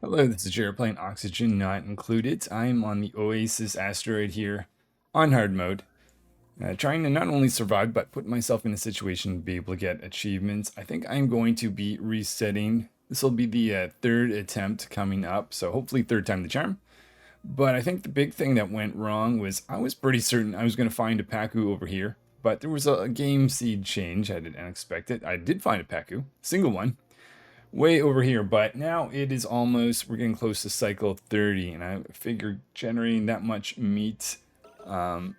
Hello, this is Jared playing Oxygen Not Included. I'm on the Oasisse Asteroid here on hard mode, trying to not only survive but put myself in a situation to be able to get achievements. I think I'm going to be resetting. This will be the third attempt coming up, so hopefully third time the charm. But I think the big thing that went wrong was I was pretty certain I was going to find a Pacu over here, but there was a game seed change. I didn't expect it. I did find a Pacu, single one, way over here, but now it is almost, we're getting close to cycle 30, and I figure generating that much meat going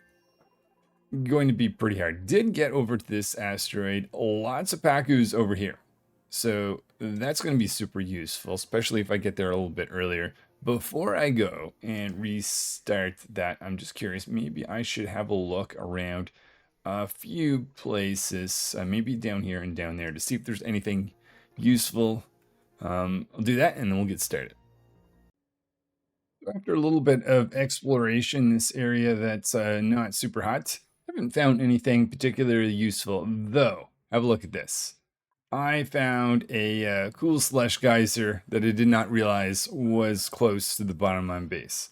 to be pretty hard. Did get over to this asteroid, lots of Pacus over here, so that's going to be super useful, especially if I get there a little bit earlier. Before I go and restart that, I'm just curious, maybe I should have a look around a few places, maybe down here and down there, to see if there's anything useful. I'll do that and then we'll get started. After a little bit of exploration in this area that's not super hot, I haven't found anything particularly useful, though. Have a look at this. I found a cool slush geyser that I did not realize was close to the bottom of my base.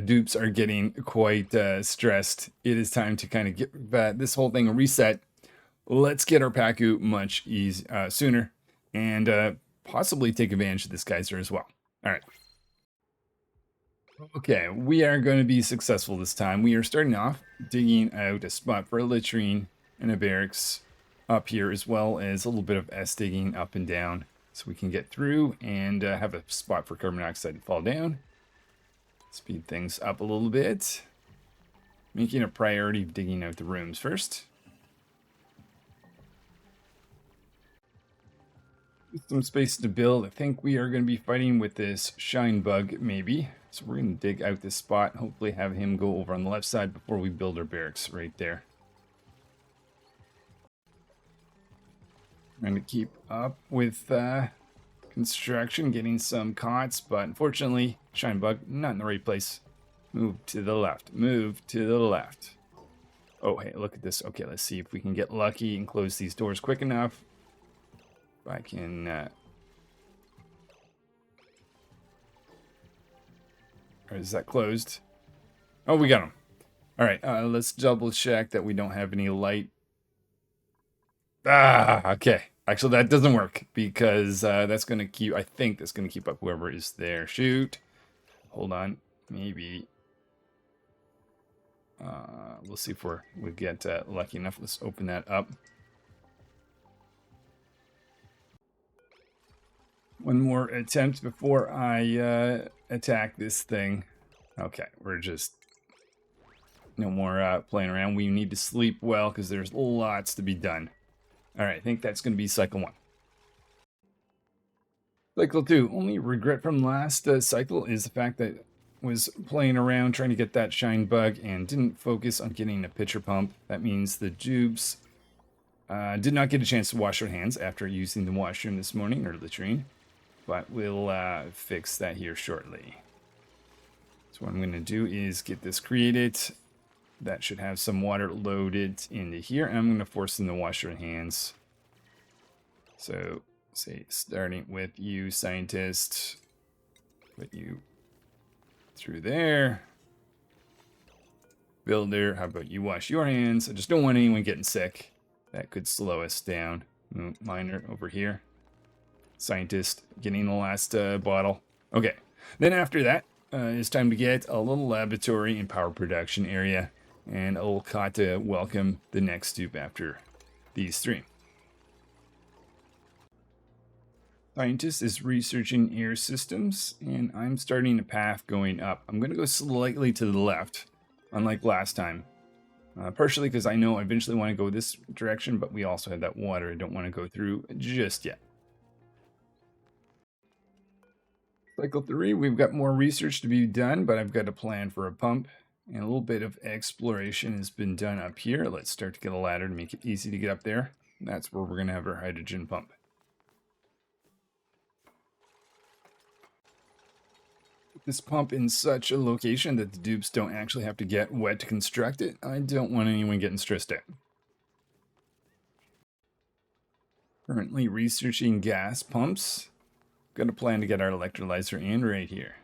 Dupes are getting quite stressed. It is time to kind of get this whole thing a reset. Let's get our Pacu much sooner and possibly take advantage of this geyser as well. All right. Okay, we are going to be successful this time. We are starting off digging out a spot for a latrine and a barracks up here, as well as a little bit of S digging up and down, so we can get through and have a spot for carbon dioxide to fall down. Speed things up a little bit. Making a priority of digging out the rooms first. With some space to build, I think we are going to be fighting with this shine bug, maybe. So we're going to dig out this spot, hopefully have him go over on the left side before we build our barracks right there. Trying to keep up with construction, getting some cots, but unfortunately, shine bug, not in the right place. Move to the left, move to the left. Oh, hey, look at this. Okay, let's see if we can get lucky and close these doors quick enough. If I can... or is that closed? Oh, we got them. All right, let's double check that we don't have any light. Okay. Actually, that doesn't work because that's going to keep... I think that's going to keep up whoever is there. Shoot. Hold on. Maybe... we'll see if we get lucky enough. Let's open that up. One more attempt before I attack this thing. Okay, we're just... no more playing around. We need to sleep well because there's lots to be done. Alright, I think that's going to be cycle 1. Cycle 2. Only regret from last cycle is the fact that I was playing around trying to get that shine bug and didn't focus on getting a pitcher pump. That means the tubes did not get a chance to wash their hands after using the washroom this morning, or latrine. But we'll fix that here shortly. So what I'm going to do is get this created. That should have some water loaded into here. And I'm going to force them to wash their hands. So, say, starting with you, scientist. Put you through there. Builder, how about you wash your hands? I just don't want anyone getting sick. That could slow us down. Miner over here. Scientist getting the last bottle. Okay, then after that, it's time to get a little laboratory and power production area, and a little cot to welcome the next dupe after these 3. Scientist is researching air systems, and I'm starting a path going up. I'm going to go slightly to the left, unlike last time. Partially because I know I eventually want to go this direction, but we also have that water I don't want to go through just yet. Cycle 3, we've got more research to be done, but I've got a plan for a pump. And a little bit of exploration has been done up here. Let's start to get a ladder to make it easy to get up there. That's where we're going to have our hydrogen pump. Put this pump in such a location that the dupes don't actually have to get wet to construct it. I don't want anyone getting stressed out. Currently researching gas pumps. Got a plan to get our electrolyzer in right here.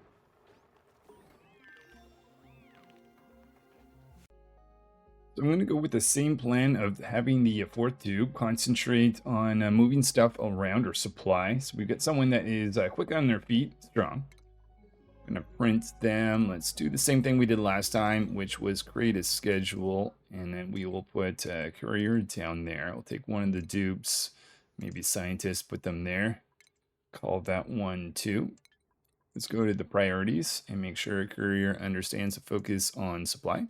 So I'm going to go with the same plan of having the fourth tube concentrate on moving stuff around or supply. So we've got someone that is quick on their feet, strong. I'm going to print them. Let's do the same thing we did last time, which was create a schedule. And then we will put courier down there. I'll take one of the dupes, maybe scientists, put them there. Call that one 2. Let's go to the priorities and make sure courier understands the focus on supply.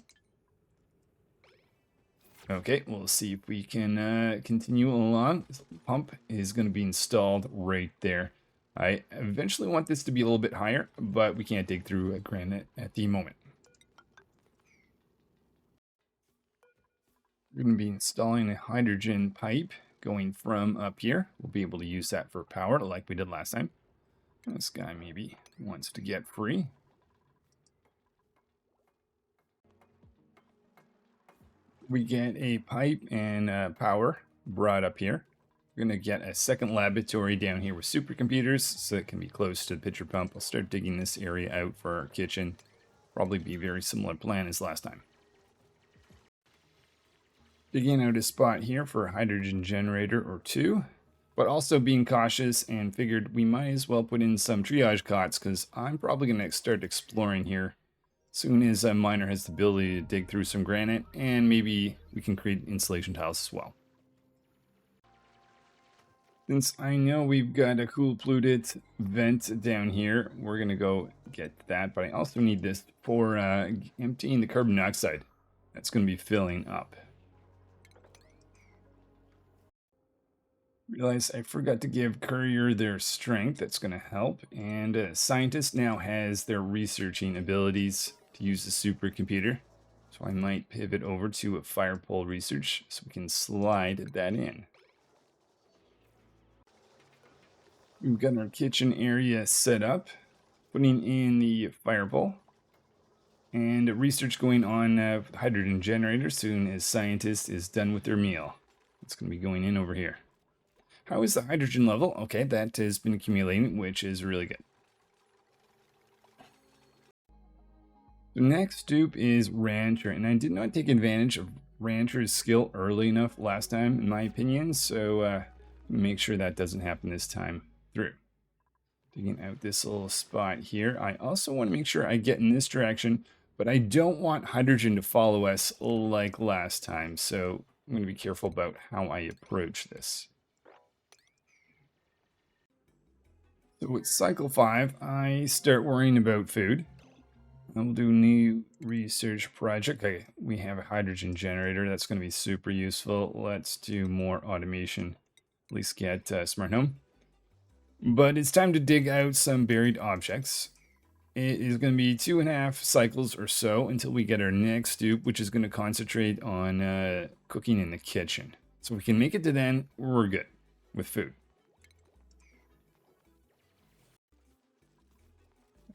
Okay, we'll see if we can continue along. This pump is going to be installed right there. I eventually want this to be a little bit higher, but we can't dig through granite at the moment. We're going to be installing a hydrogen pipe going from up here. We'll be able to use that for power like we did last time. This guy maybe wants to get free. We get a pipe and power brought up here. We're going to get a second laboratory down here with supercomputers so it can be close to the pitcher pump. I'll start digging this area out for our kitchen. Probably be a very similar plan as last time. Digging out a spot here for a hydrogen generator or 2, but also being cautious and figured we might as well put in some triage cots because I'm probably going to start exploring here soon as a miner has the ability to dig through some granite, and maybe we can create insulation tiles as well. Since I know we've got a cool polluted vent down here, we're going to go get that, but I also need this for emptying the carbon dioxide that's going to be filling up. Realize I forgot to give courier their strength. That's going to help, and scientist now has their researching abilities to use the supercomputer, so I might pivot over to a fire pole research so we can slide that in. We've got our kitchen area set up, putting in the fire pole, and research going on with the hydrogen generator soon as scientist is done with their meal. It's going to be going in over here. How is the hydrogen level? Okay, that has been accumulating, which is really good. The next dupe is Rancher, and I did not take advantage of Rancher's skill early enough last time, in my opinion, so make sure that doesn't happen this time through. Digging out this little spot here. I also want to make sure I get in this direction, but I don't want hydrogen to follow us like last time, so I'm going to be careful about how I approach this. So with cycle 5, I start worrying about food. We'll do new research project. Okay, we have a hydrogen generator. That's going to be super useful. Let's do more automation. At least get smart home. But it's time to dig out some buried objects. It is going to be 2.5 cycles or so until we get our next dupe, which is going to concentrate on cooking in the kitchen. So if we can make it to then, we're good with food.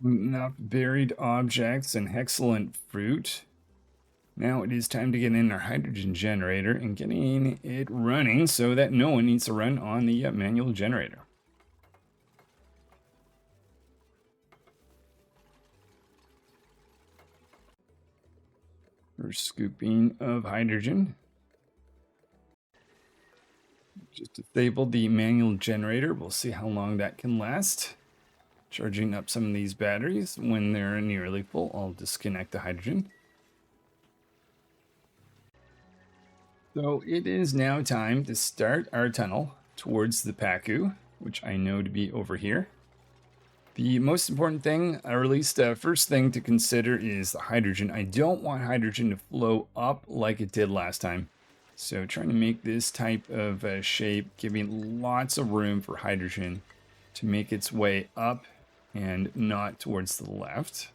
Enough buried objects and excellent fruit. Now it is time to get in our hydrogen generator and getting it running so that no one needs to run on the manual generator. First scooping of hydrogen. Just disabled the manual generator. We'll see how long that can last. Charging up some of these batteries. When they're nearly full, I'll disconnect the hydrogen. So it is now time to start our tunnel towards the Pacu, which I know to be over here. The most important thing, or at least first thing to consider, is the hydrogen. I don't want hydrogen to flow up like it did last time. So trying to make this type of shape, giving lots of room for hydrogen to make its way up and not towards the left.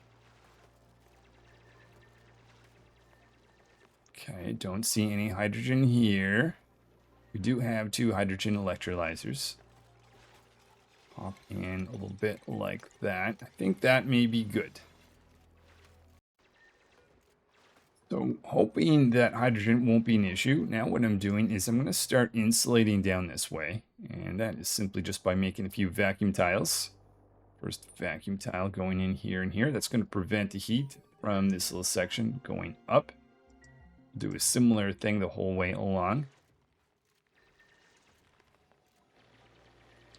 Okay, don't see any hydrogen here. We do have 2 hydrogen electrolyzers. Pop in a little bit like that. I think that may be good. So hoping that hydrogen won't be an issue. Now what I'm doing is I'm going to start insulating down this way. And that is simply just by making a few vacuum tiles. First vacuum tile going in here and here. That's going to prevent the heat from this little section going up. Do a similar thing the whole way along.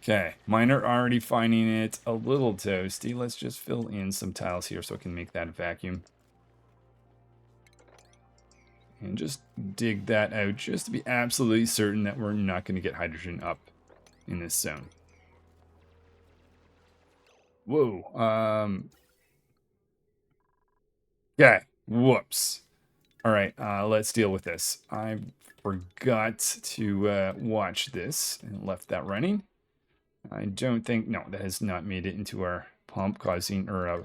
Okay, miner already finding it a little toasty. Let's just fill in some tiles here so I can make that vacuum. And just dig that out just to be absolutely certain that we're not going to get hydrogen up in this zone. Whoa. Okay. Whoops. All right. Let's deal with this. I forgot to watch this and left that running. I don't think, no, that has not made it into our pump causing, or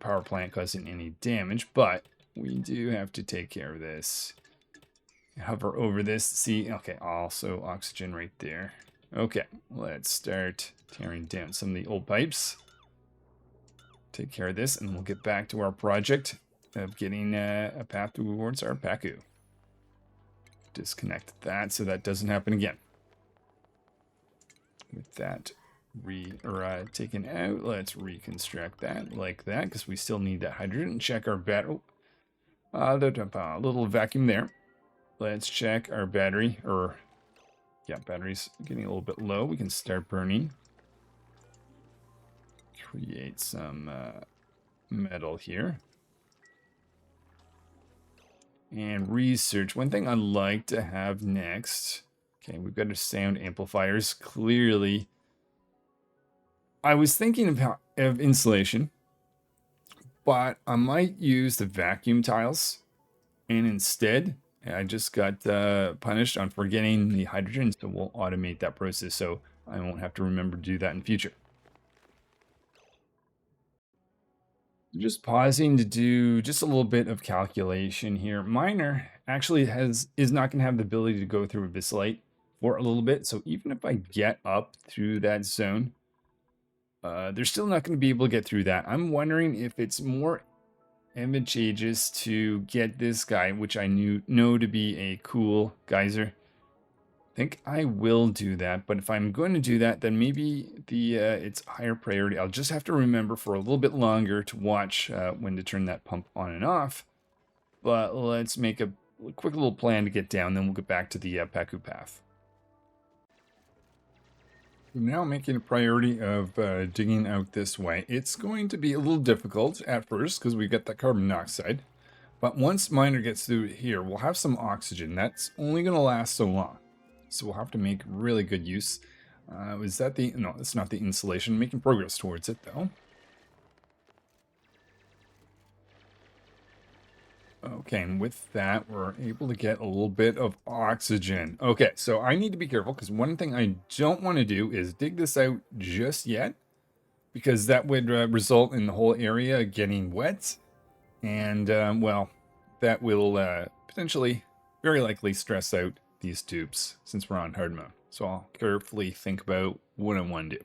power plant causing any damage, but we do have to take care of this. Hover over this, see, okay, also oxygen right there. Okay, let's start tearing down some of the old pipes. Take care of this, and we'll get back to our project of getting a path towards our Pacu. Disconnect that so that doesn't happen again. With that taken out, let's reconstruct that like that, because we still need that hydrogen. Check our battery. The little vacuum there. Let's check our battery, battery's getting a little bit low. We can start burning. Create some metal here. And research. One thing I'd like to have next. Okay, we've got our sound amplifiers. Clearly, I was thinking of insulation, but I might use the vacuum tiles. And instead, I just got punished on forgetting the hydrogen, so we'll automate that process so I won't have to remember to do that in future. Just pausing to do just a little bit of calculation here. Miner actually is not going to have the ability to go through Abyssite for a little bit. So even if I get up through that zone, they're still not going to be able to get through that. I'm wondering if it's more advantageous to get this guy, which I know to be a cool geyser. I think I will do that, but if I'm going to do that, then maybe it's higher priority. I'll just have to remember for a little bit longer to watch when to turn that pump on and off. But let's make a quick little plan to get down, then we'll get back to the Pacu path. Now making a priority of digging out this way. It's going to be a little difficult at first because we've got that carbon dioxide. But once miner gets through here, we'll have some oxygen. That's only going to last so long. So we'll have to make really good use. Is that the... No, it's not the insulation. Making progress towards it, though. Okay, and with that, we're able to get a little bit of oxygen. Okay, so I need to be careful, because one thing I don't want to do is dig this out just yet, because that would result in the whole area getting wet. And, well, that will potentially, very likely, stress out these tubes, since we're on hard mode. So I'll carefully think about what I want to do.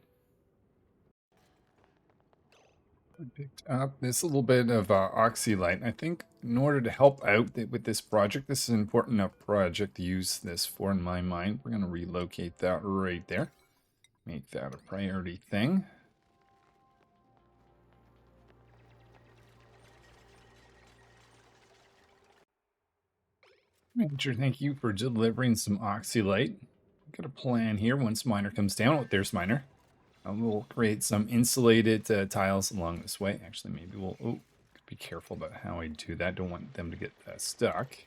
I picked up this little bit of oxylite. I think in order to help out with this project, this is an important enough project to use this for in my mind. We're going to relocate that right there. Make that a priority thing. Major thank you for delivering some oxylite. Got a plan here once miner comes down. Oh, there's miner. We'll create some insulated tiles along this way. Actually, maybe we'll be careful about how I do that. Don't want them to get stuck.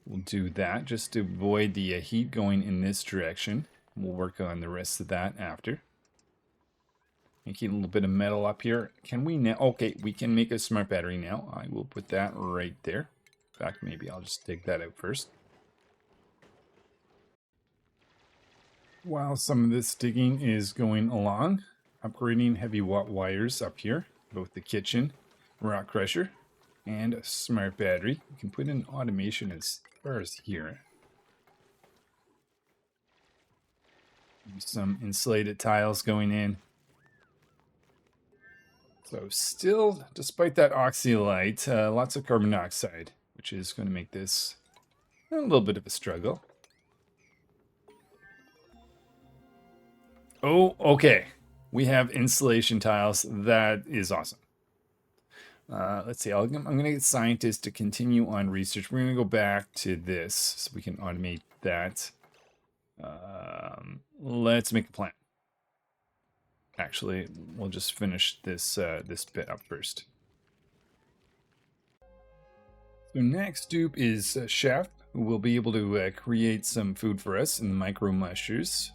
We'll do that just to avoid the heat going in this direction. We'll work on the rest of that after. Making a little bit of metal up here. Can we now? Okay, we can make a smart battery now. I will put that right there. In fact, maybe I'll just dig that out first. While some of this digging is going along, upgrading heavy watt wires up here, both the kitchen, rock crusher, and a smart battery. We can put in automation as far as here. Some insulated tiles going in. So still, despite that oxylite, lots of carbon dioxide, which is going to make this a little bit of a struggle. Oh, okay. we have installation tiles. That is awesome. Let's see. I'm going to get scientists to continue on research. We're going to go back to this so we can automate that. Let's make a plan. Actually, we'll just finish this this bit up first. So next dupe is Chef, who will be able to create some food for us in the micro mushers.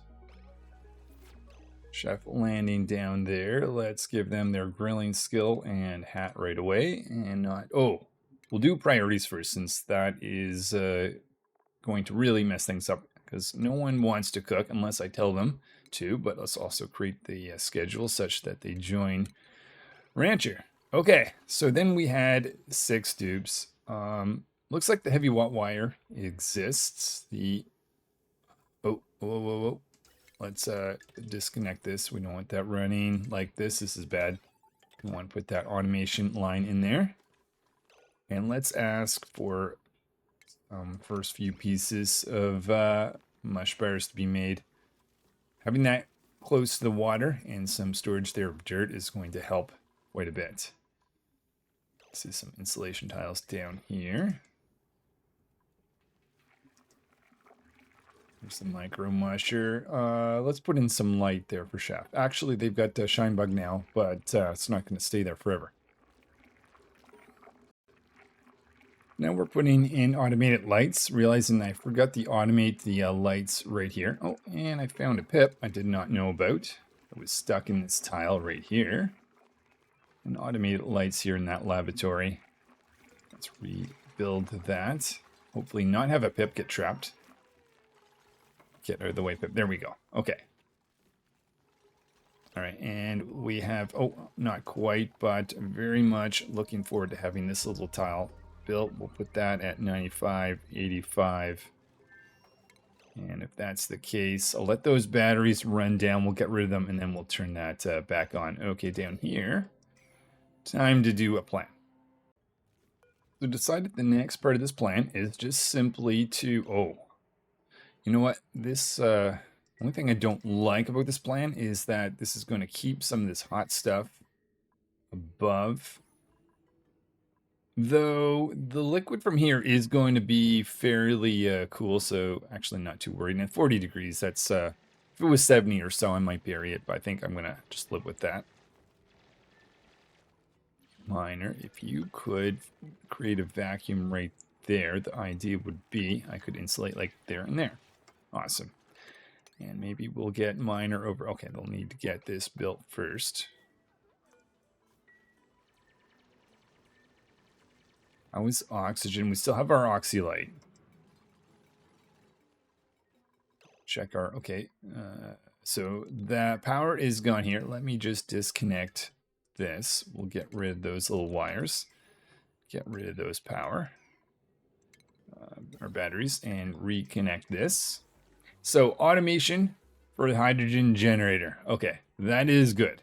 Chef landing down there. Let's give them their grilling skill and hat right away. And not... Oh, we'll do priorities first, since that is going to really mess things up. Because no one wants to cook unless I tell them to. But let's also create the schedule such that they join Rancher. Okay, so then we had 6 dupes. Looks like the heavy watt wire exists. The... Whoa. Let's disconnect this. We don't want that running like this. This is bad. We want to put that automation line in there. And let's ask for first few pieces of mush bars to be made. Having that close to the water and some storage there of dirt is going to help quite a bit. This is some insulation tiles down here. There's the micro musher. Let's put in some light there for Chef. Actually, they've got shine bug now, but it's not going to stay there forever. Now we're putting in automated lights, realizing I forgot to automate the lights right here. Oh, and I found a pip I did not know about. It was stuck in this tile right here. And automated lights here in that lavatory. Let's rebuild that. Hopefully not have a pip get trapped. Get out of the way, Pip. There we go. Okay. All right, and we have, oh, not quite, but very much looking forward to having this little tile built. We'll put that at 95, 85. And if that's the case, I'll let those batteries run down. We'll get rid of them, and then we'll turn that back on. Okay, down here, time to do a plan. So decided the next part of this plan is just simply to, you know what? This only thing I don't like about this plan is that this is going to keep some of this hot stuff above. Though the liquid from here is going to be fairly cool, so actually not too worried. And at 40 degrees, that's if it was 70 or so, I might bury it, but I think I'm going to just live with that. Miner, if you could create a vacuum right there, the idea would be I could insulate like there and there. Awesome. And maybe we'll get miner over. Okay, they'll need to get this built first. How is oxygen? We still have our oxylight. Check our, okay. So that power is gone here. Let me just disconnect this. We'll get rid of those little wires. Get rid of those power. Our batteries, and reconnect this. So automation for the hydrogen generator. Okay, that is good.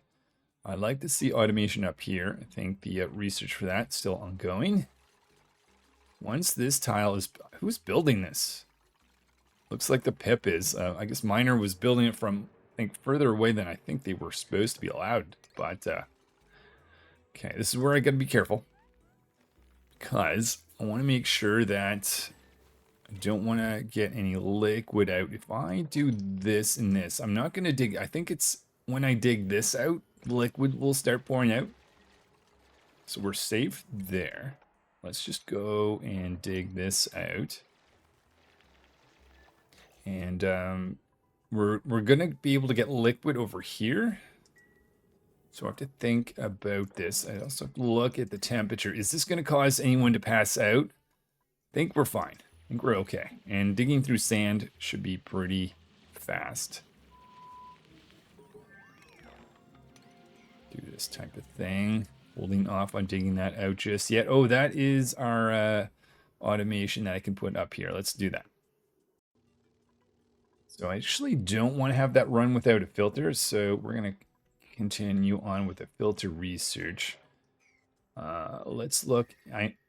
I'd like to see automation up here. I think the research for that is still ongoing. Once this tile is... Who's building this? Looks like the pip is. I guess Miner was building it from, I think, further away than I think they were supposed to be allowed. But, okay, this is where I gotta be careful. Because I want to make sure that I don't want to get any liquid out. If I do this and this, I'm not going to dig. I think it's when I dig this out, liquid will start pouring out. So we're safe there. Let's just go and dig this out. And we're going to be able to get liquid over here. So I have to think about this. I also have to look at the temperature. Is this going to cause anyone to pass out? I think we're fine. I think we're okay. And digging through sand should be pretty fast. Do this type of thing. Holding off on digging that out just yet. Oh, that is our automation that I can put up here. Let's do that. So I actually don't want to have that run without a filter. So we're going to continue on with the filter research. Let's look.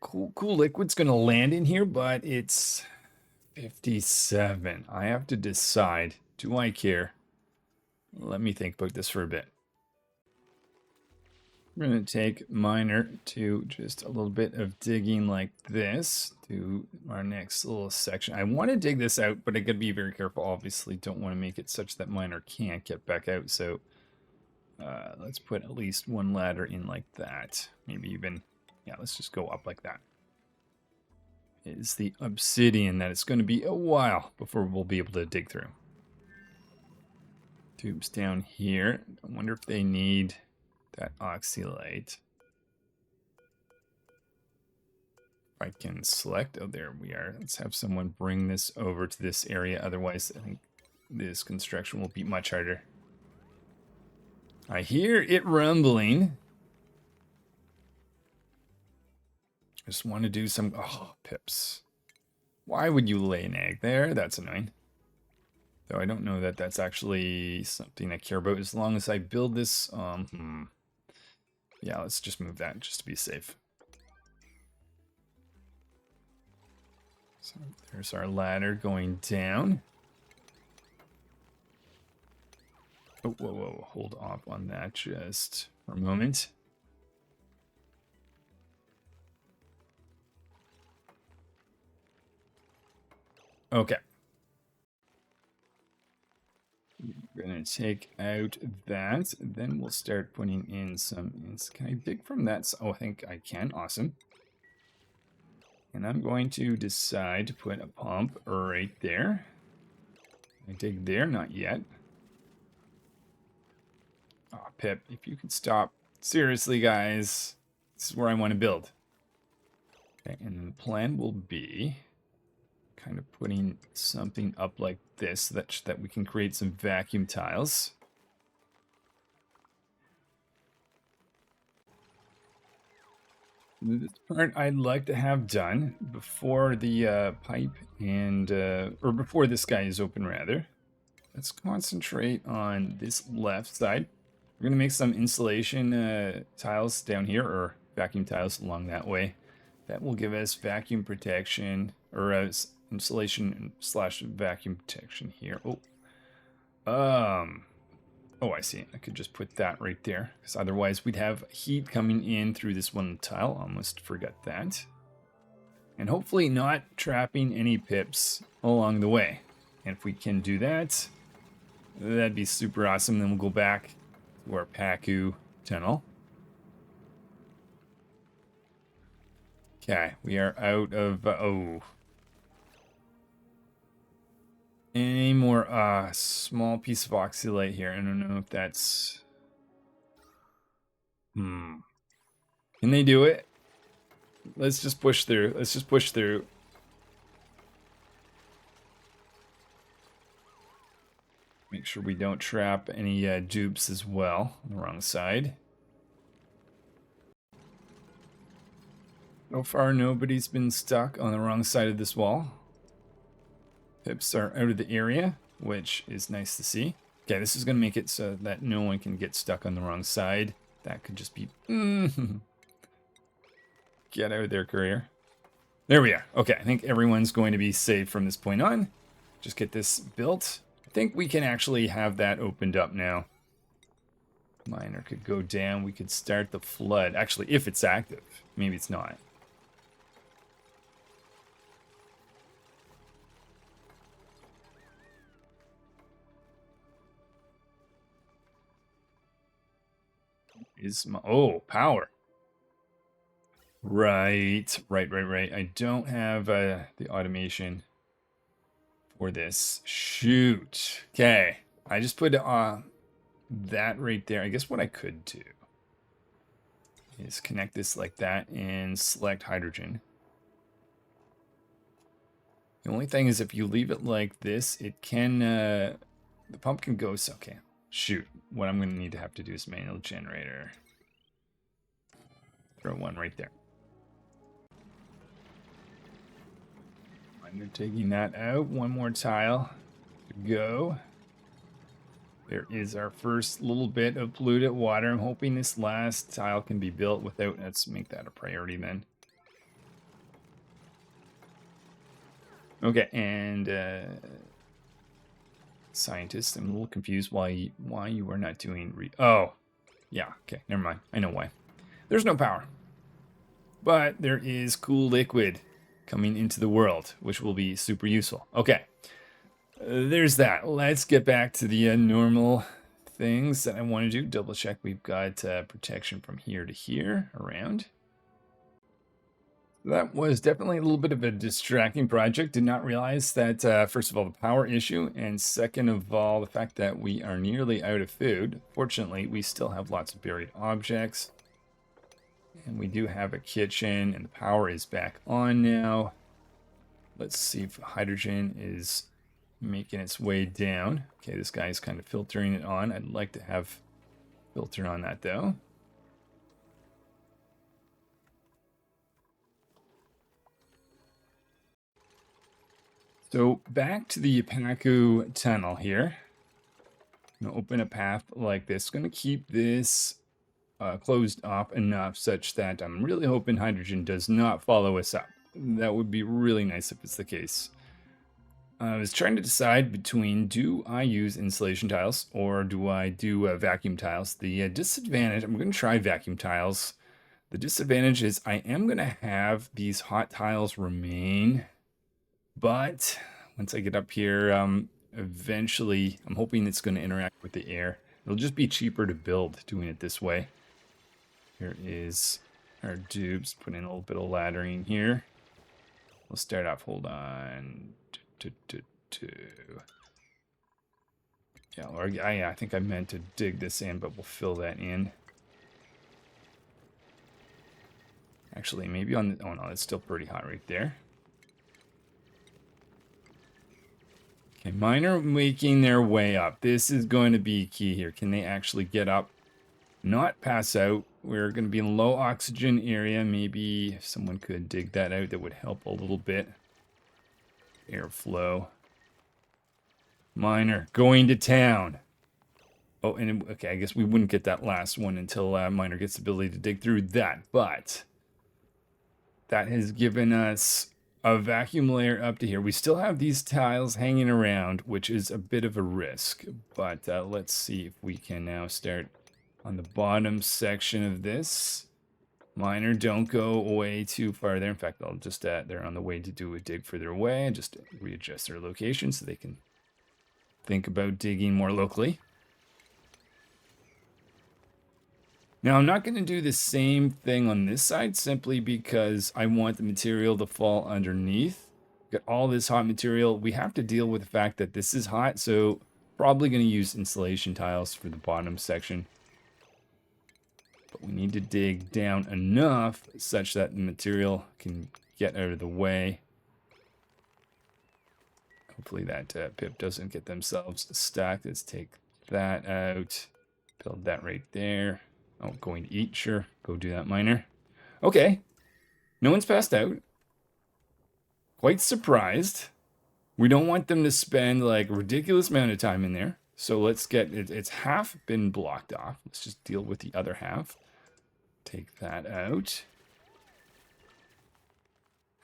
Cool liquid's going to land in here, but it's 57. I have to decide. Do I care? Let me think about this for a bit. We're going to take miner to just a little bit of digging like this to our next little section. I want to dig this out, but I got to be very careful. Obviously, don't want to make it such that miner can't get back out. So let's put at least one ladder in like that. Maybe even, yeah, let's just go up like that. It's the obsidian that it's going to be a while before we'll be able to dig through. Tubes down here. I wonder if they need that oxylite. If I can select, oh, there we are. Let's have someone bring this over to this area. Otherwise, I think this construction will be much harder. I hear it rumbling. I just want to do some, oh, pips. Why would you lay an egg there? That's annoying. Though I don't know that that's actually something I care about. As long as I build this, yeah, let's just move that just to be safe. So there's our ladder going down. Oh, whoa, whoa, hold off on that just for a moment. Okay. We're going to take out that. Then we'll start putting in some. Can I dig from that? Oh, I think I can. Awesome. And I'm going to decide to put a pump right there. I dig there, not yet. Oh, Pip, if you could stop. Seriously, guys. This is where I want to build. Okay, and the plan will be kind of putting something up like this so that we can create some vacuum tiles. This part I'd like to have done before the pipe and, or before this guy is open rather. Let's concentrate on this left side. We're going to make some insulation tiles down here, or vacuum tiles along that way. That will give us vacuum protection, or insulation / vacuum protection here. Oh, I see. I could just put that right there, because otherwise we'd have heat coming in through this one tile. Almost forgot that. And hopefully not trapping any pips along the way. And if we can do that, that'd be super awesome. Then we'll go back to our Pacu Tunnel. Okay, we are out of, any more small piece of oxylite here. I don't know if that's... Can they do it? Let's just push through. Let's just push through. Make sure we don't trap any dupes as well on the wrong side. So far, nobody's been stuck on the wrong side of this wall. Pips are out of the area, which is nice to see. Okay, this is going to make it so that no one can get stuck on the wrong side. That could just be... Get out of there, courier. There we are. Okay, I think everyone's going to be safe from this point on. Just get this built. I think we can actually have that opened up now. Miner could go down. We could start the flood. Actually, if it's active. Maybe it's not. Is my... Oh, power. Right. I don't have the automation for this. Shoot. Okay. I just put that right there. I guess what I could do is connect this like that and select hydrogen. The only thing is if you leave it like this, it can, the pump can go, so, okay. Shoot. What I'm going to need to have to do is manual generator. Throw one right there. I'm taking that out. One more tile to go. There is our first little bit of polluted water. I'm hoping this last tile can be built without... Let's make that a priority then. Okay, and... Scientist, I'm a little confused why you are not doing... Oh, yeah, okay, never mind. I know why. There's no power, but there is cool liquid coming into the world, which will be super useful. Okay, there's that. Let's get back to the normal things that I want to do. Double check we've got protection from here to here around. That was definitely a little bit of a distracting project. Did not realize that, first of all, the power issue, and second of all, the fact that we are nearly out of food. Fortunately, we still have lots of buried objects. And we do have a kitchen, and the power is back on now. Let's see if hydrogen is making its way down. Okay, this guy is kind of filtering it on. I'd like to have filter on that, though. So back to the Pacu Tunnel here. I'm going to open a path like this. Going to keep this closed off enough such that I'm really hoping hydrogen does not follow us up. That would be really nice if it's the case. I was trying to decide between, do I use insulation tiles or do I do vacuum tiles? The disadvantage, I'm going to try vacuum tiles. The disadvantage is I am going to have these hot tiles remain. But once I get up here, eventually, I'm hoping it's going to interact with the air. It'll just be cheaper to build doing it this way. Here is our dupes. Put in a little bit of laddering here. We'll start off, hold on. Yeah, or I think I meant to dig this in, but we'll fill that in. Actually, maybe on the, oh no, it's still pretty hot right there. Okay, mine are making their way up. This is going to be key here. Can they actually get up? Not pass out. We're going to be in a low oxygen area. Maybe if someone could dig that out, that would help a little bit. Airflow. Miner going to town. Oh, and okay, I guess we wouldn't get that last one until Miner gets the ability to dig through that. But that has given us a vacuum layer up to here. We still have these tiles hanging around, which is a bit of a risk. But let's see if we can now start on the bottom section of this. Miner, don't go way too far there. In fact, I'll just, they're on the way to do a dig further away and just readjust their location so they can think about digging more locally. Now, I'm not going to do the same thing on this side simply because I want the material to fall underneath. Got all this hot material. We have to deal with the fact that this is hot, so probably going to use insulation tiles for the bottom section. But we need to dig down enough such that the material can get out of the way. Hopefully that pip doesn't get themselves stuck. Let's take that out. Build that right there. Oh, going to eat, sure. Go do that, Miner. Okay. No one's passed out. Quite surprised. We don't want them to spend like a ridiculous amount of time in there. So let's get it. It's half been blocked off. Let's just deal with the other half. Take that out.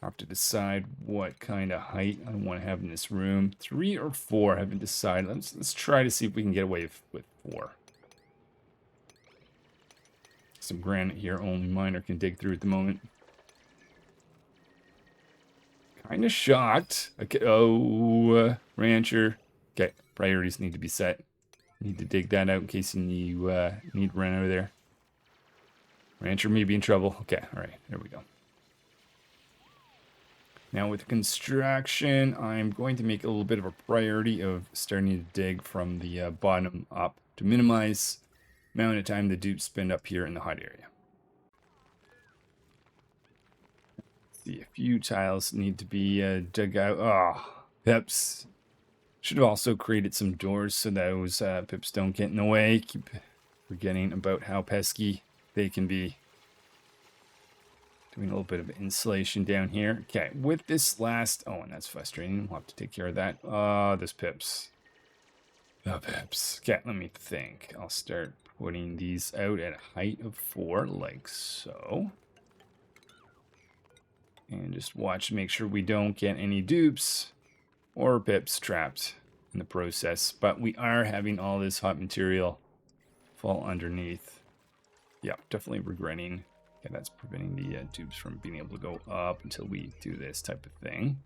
Have to decide what kind of height I want to have in this room. 3 or 4, I haven't decided. Let's try to see if we can get away with 4. Some granite here, only Miner can dig through at the moment. Kind of shocked. Okay, oh, rancher. Okay, priorities need to be set. Need to dig that out in case you need to run over there. Rancher may be in trouble. Okay, all right, there we go. Now with construction, I'm going to make a little bit of a priority of starting to dig from the bottom up to minimize the amount of time the dupes spend up here in the hot area. Let's see, a few tiles need to be dug out. Oh, pips. Should have also created some doors so those pips don't get in the way. Keep forgetting about how pesky they can be. Doing a little bit of insulation down here. Okay, with this last... Oh, and that's frustrating. We'll have to take care of that. This pips. The pips. Okay, let me think. I'll start putting these out at a height of 4, like so. And just watch to make sure we don't get any dupes or pips trapped in the process. But we are having all this hot material fall underneath. Yeah, definitely regretting Okay, that's preventing the tubes from being able to go up until we do this type of thing.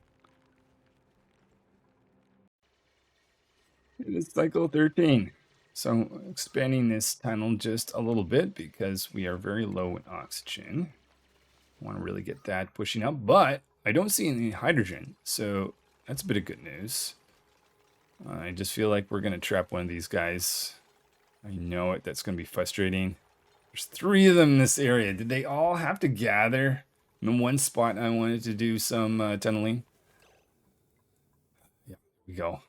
It is cycle 13. So expanding this tunnel just a little bit because we are very low in oxygen. I want to really get that pushing up, but I don't see any hydrogen, so that's a bit of good news. I just feel like we're going to trap one of these guys. I know it. That's going to be frustrating. There's 3 of them in this area. Did they all have to gather in one spot? I wanted to do some tunneling. Yeah, here we go.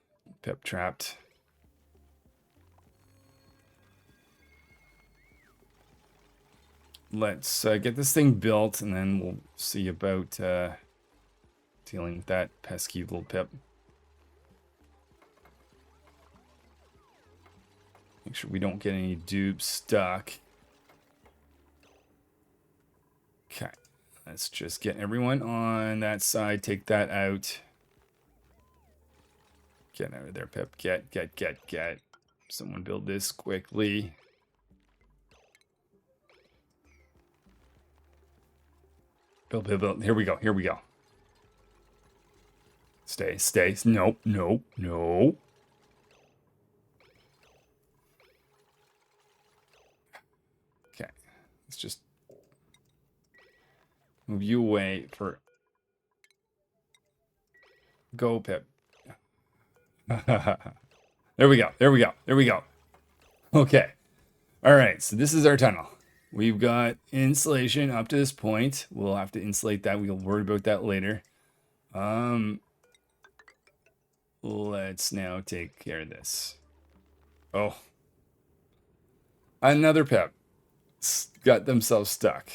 Pep trapped. Let's get this thing built, and then we'll see about dealing with that pesky little Pip. Make sure we don't get any dupes stuck. Okay, let's just get everyone on that side. Take that out. Get out of there, Pip. Get. Someone build this quickly. Build. Here we go. Stay. Nope. Okay, let's just move you away for... Go, Pip. There we go. Okay. All right, so this is our tunnel. We've got insulation up to this point. We'll have to insulate that. We'll worry about that later. Let's now take care of this. Oh. Another Pep. Got themselves stuck.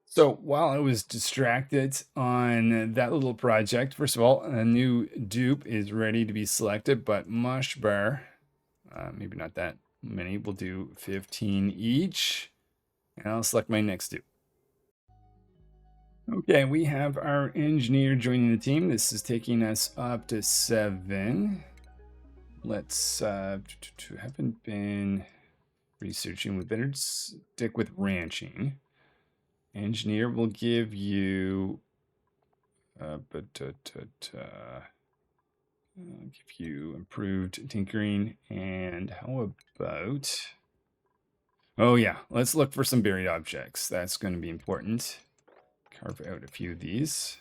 So while I was distracted on that little project, first of all, a new dupe is ready to be selected, but Mush Bar... maybe not that many. We'll do 15 each. And I'll select my next dupe. Okay, we have our engineer joining the team. This is taking us up to 7. Let's, haven't been researching. We better stick with ranching. Engineer will give you, give you improved tinkering. And how about... Oh yeah, let's look for some buried objects. That's going to be important. Carve out a few of these,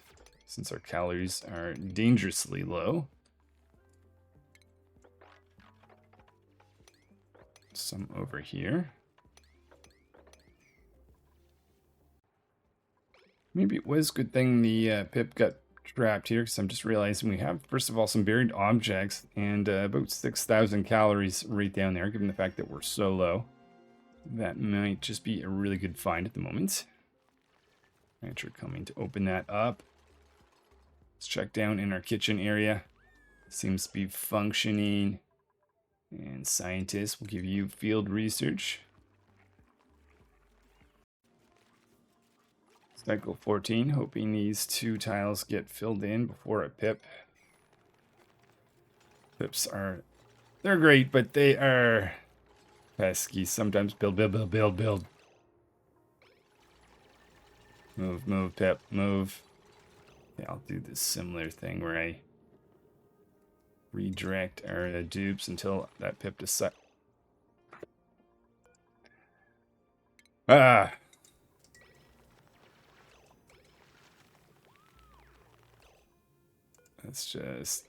since our calories are dangerously low. Some over here. Maybe it was a good thing the Pip got trapped here, because I'm just realizing we have, first of all, some buried objects and about 6,000 calories right down there, given the fact that we're so low. That might just be a really good find at the moment. Rancher coming to open that up. Let's check down in our kitchen area. Seems to be functioning. And scientists will give you field research. Cycle 14, hoping these 2 tiles get filled in before a Pip. Pips are, they're great, but they are pesky. Sometimes build. Move, Pip, move. Okay, I'll do this similar thing where I redirect our dupes until that Pip decides. Ah! Let's just...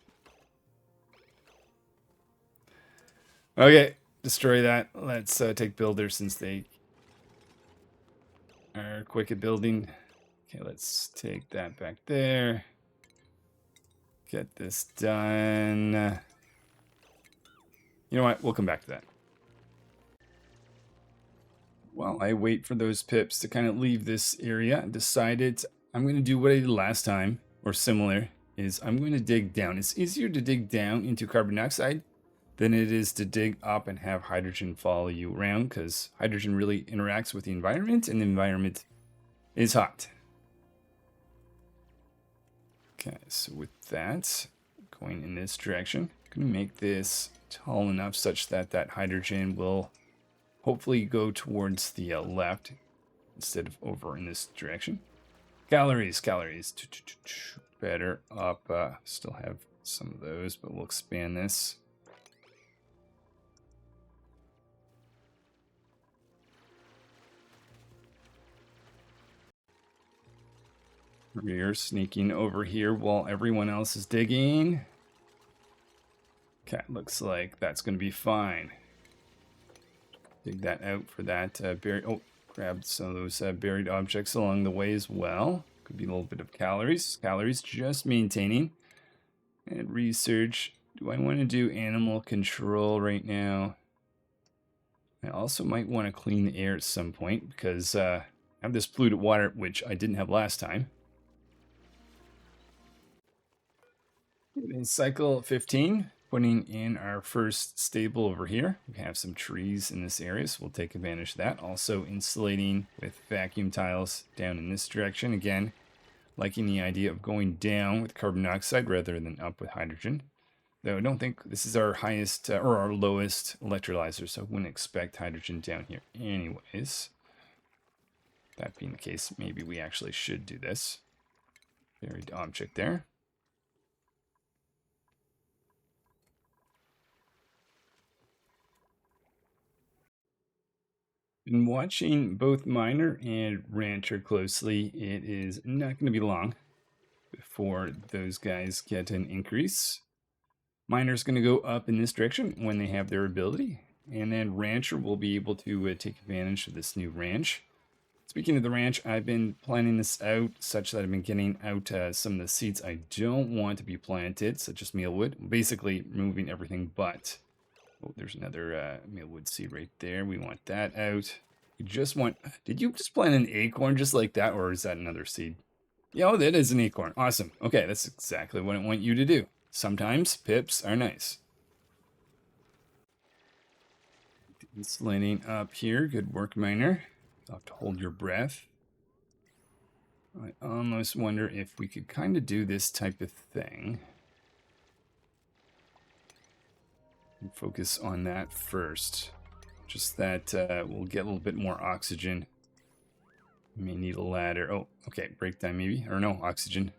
Okay, destroy that. Let's take builders since they are quick at building. Okay, let's take that back there. Get this done. You know what? We'll come back to that. While I wait for those Pips to kind of leave this area, I decided I'm going to do what I did last time, or similar, is I'm going to dig down. It's easier to dig down into carbon dioxide than it is to dig up and have hydrogen follow you around, because hydrogen really interacts with the environment, and the environment is hot. Okay, so with that, going in this direction, I'm going to make this tall enough such that that hydrogen will hopefully go towards the left instead of over in this direction. Calories. Better up. Still have some of those, but we'll expand this. We're sneaking over here while everyone else is digging. Okay, looks like that's going to be fine. Dig that out for that buried. Oh, grab some of those buried objects along the way as well. Could be a little bit of calories. Calories, just maintaining. And research. Do I want to do animal control right now? I also might want to clean the air at some point because I have this polluted water, which I didn't have last time. In cycle 15, putting in our first stable over here. We have some trees in this area, so we'll take advantage of that. Also insulating with vacuum tiles down in this direction. Again, liking the idea of going down with carbon dioxide rather than up with hydrogen. Though I don't think this is our highest or our lowest electrolyzer, so I wouldn't expect hydrogen down here anyways. That being the case, maybe we actually should do this. Buried object there. Been watching both Miner and Rancher closely. It is not going to be long before those guys get an increase. Miner's going to go up in this direction when they have their ability, and then Rancher will be able to take advantage of this new ranch. Speaking of the ranch, I've been planning this out such that I've been getting out some of the seeds I don't want to be planted, such as mealwood. Basically removing everything but... Oh, there's another mealwood seed right there. We want that out. You just want... Did you just plant an acorn just like that, or is that another seed? Yeah, oh, that is an acorn. Awesome. Okay, that's exactly what I want you to do. Sometimes pips are nice. Insulating up here. Good work, Miner. You'll have to hold your breath. I almost wonder if we could kind of do this type of thing. Focus on that first. Just that we'll get a little bit more oxygen. May need a ladder. Oh, okay, break time maybe. Or no, oxygen.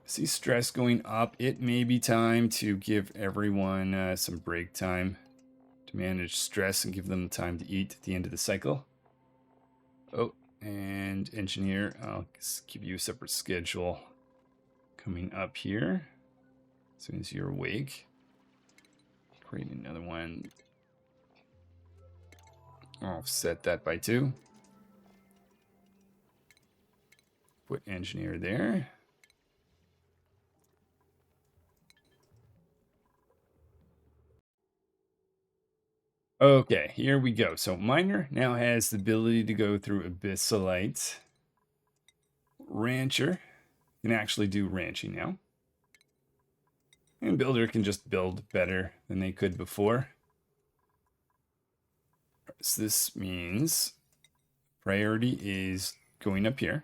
See stress going up. It may be time to give everyone some break time to manage stress and give them time to eat at the end of the cycle. Oh, and engineer, I'll give you a separate schedule coming up here. As soon as you're awake, create another one. I'll set that by 2. Put engineer there. Okay, here we go. So Miner now has the ability to go through Abyssalite. Rancher can actually do ranching now. And Builder can just build better than they could before. So this means priority is going up here.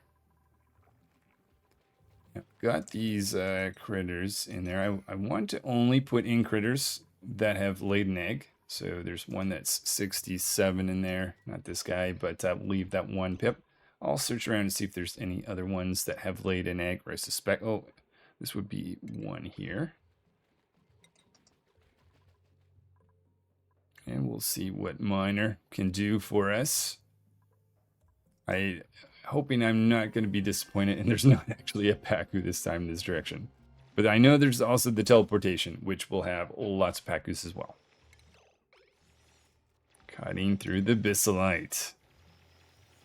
I've got these critters in there. I want to only put in critters that have laid an egg. So there's one that's 67 in there. Not this guy, but leave that one pip. I'll search around and see if there's any other ones that have laid an egg, or I suspect... Oh, this would be one here. And we'll see what Miner can do for us. Hoping I'm not going to be disappointed, and there's not actually a Pacu this time in this direction. But I know there's also the teleportation, which will have lots of Pacus as well. Cutting through the Abyssalite.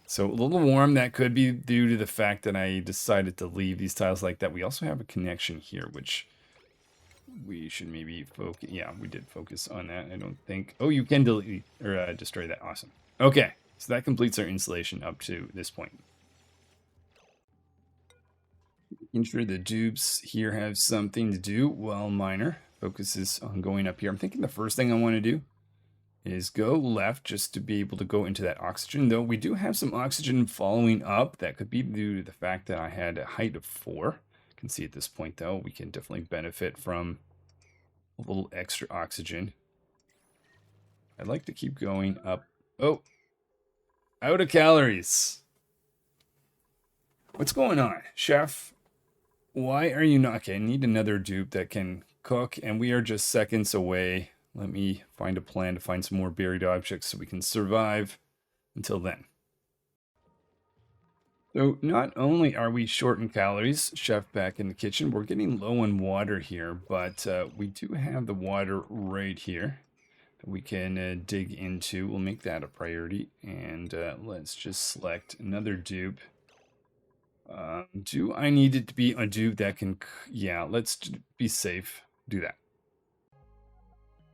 So a little warm. That could be due to the fact that I decided to leave these tiles like that. We also have a connection here, which... we should maybe focus. Yeah, we did focus on that. I don't think. Oh, you can delete or destroy that. Awesome. Okay, so that completes our installation up to this point. Making sure the dupes here have something to do while Miner focuses on going up here. I'm thinking the first thing I want to do is go left just to be able to go into that oxygen. Though we do have some oxygen following up. That could be due to the fact that I had a height of 4. Can see at this point though we can definitely benefit from a little extra oxygen. I'd like to keep going up. Oh, out of calories. What's going on, chef? Why are you not? Okay, I need another dupe that can cook, and we are just seconds away. Let me find a plan to find some more buried objects so we can survive until then. So not only are we short in calories, chef back in the kitchen, we're getting low on water here, but we do have the water right here that we can dig into. We'll make that a priority, and let's just select another dupe. Do I need it to be a dupe that can... Yeah, let's be safe. Do that.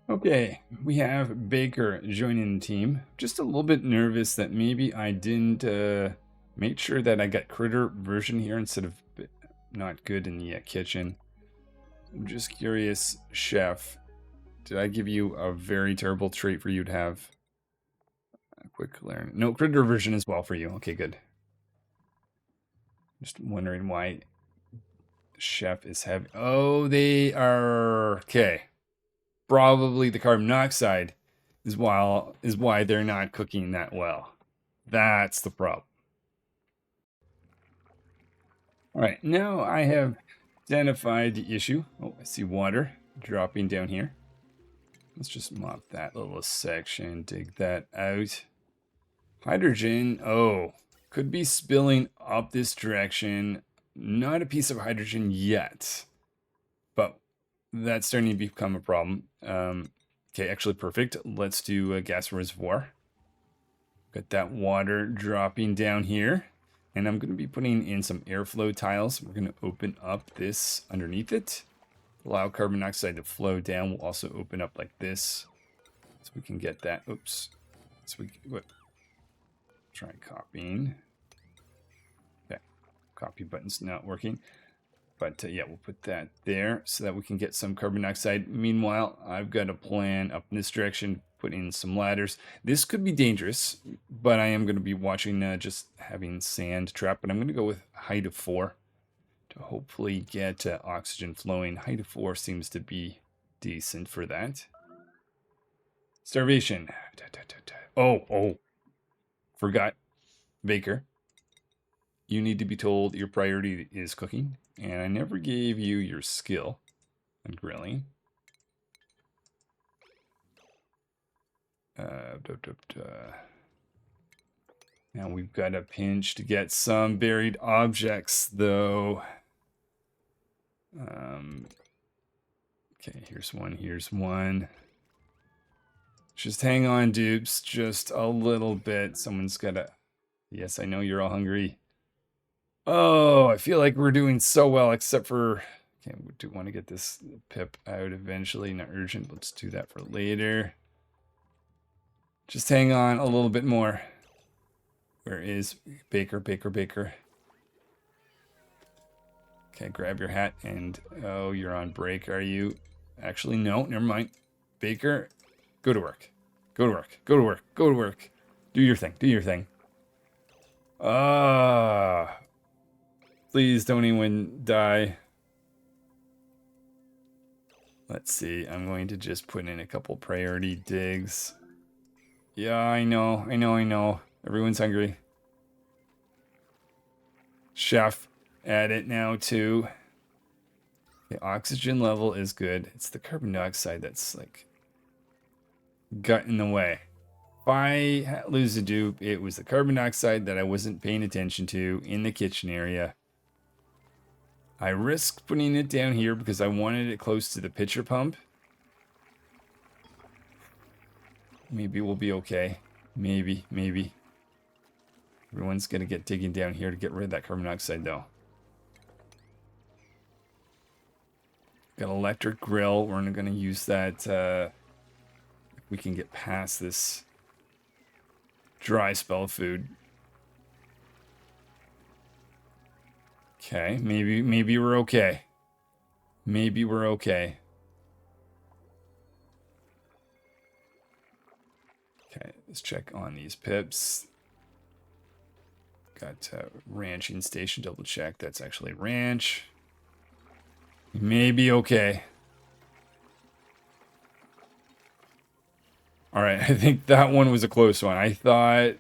Okay, we have Baker joining the team. Just a little bit nervous that maybe I didn't make sure that I got critter version here instead of not good in the kitchen. I'm just curious, chef. Did I give you a very terrible trait for you to have? A quick learn. No, critter version as well for you. Okay, good. Just wondering why chef is heavy. Oh, they are... Okay. Probably the carbon monoxide is why they're not cooking that well. That's the problem. All right, now I have identified the issue. Oh, I see water dropping down here. Let's just mop that little section, dig that out. Hydrogen, oh, could be spilling up this direction. Not a piece of hydrogen yet, but that's starting to become a problem. Okay, actually perfect. Let's do a gas reservoir. Got that water dropping down here. And I'm going to be putting in some airflow tiles. We're going to open up this underneath it. Allow carbon dioxide to flow down. We'll also open up like this. So we can get that. Oops. So we what? Try copying. Okay. Copy button's not working. But yeah, we'll put that there so that we can get some carbon dioxide. Meanwhile, I've got a plan up in this direction. Put in some ladders. This could be dangerous, but I am going to be watching just having sand trap. But I'm going to go with height of 4 to hopefully get oxygen flowing. Height of 4 seems to be decent for that. Starvation. Oh, forgot. Baker, you need to be told your priority is cooking. And I never gave you your skill on grilling. Now we've got a pinch to get some buried objects, though. Okay, here's one, here's one. Just hang on, dupes, just a little bit. Someone's gotta... Yes, I know you're all hungry. Oh, I feel like we're doing so well, except for... Okay, we do want to get this pip out eventually. Not urgent, let's do that for later. Just hang on a little bit more. Where is Baker? Baker. Okay, grab your hat and... Oh, you're on break, are you? Actually, no, never mind. Baker, go to work. Go to work. Go to work. Go to work. Do your thing. Do your thing. Please don't anyone die. Let's see. I'm going to just put in a couple priority digs. Yeah, I know. Everyone's hungry. Chef, add it now too. The oxygen level is good. It's the carbon dioxide that's like got in the way. If I lose a dupe, it was the carbon dioxide that I wasn't paying attention to in the kitchen area. I risked putting it down here because I wanted it close to the pitcher pump. Maybe we'll be okay. Maybe. Everyone's going to get digging down here to get rid of that carbon dioxide, though. Got an electric grill. We're going to use that. If we can get past this dry spell of food. Okay, maybe we're okay. Maybe we're okay. Okay, let's check on these pips. Got ranching station, double check. That's actually ranch. Maybe okay. All right, I think that one was a close one. I thought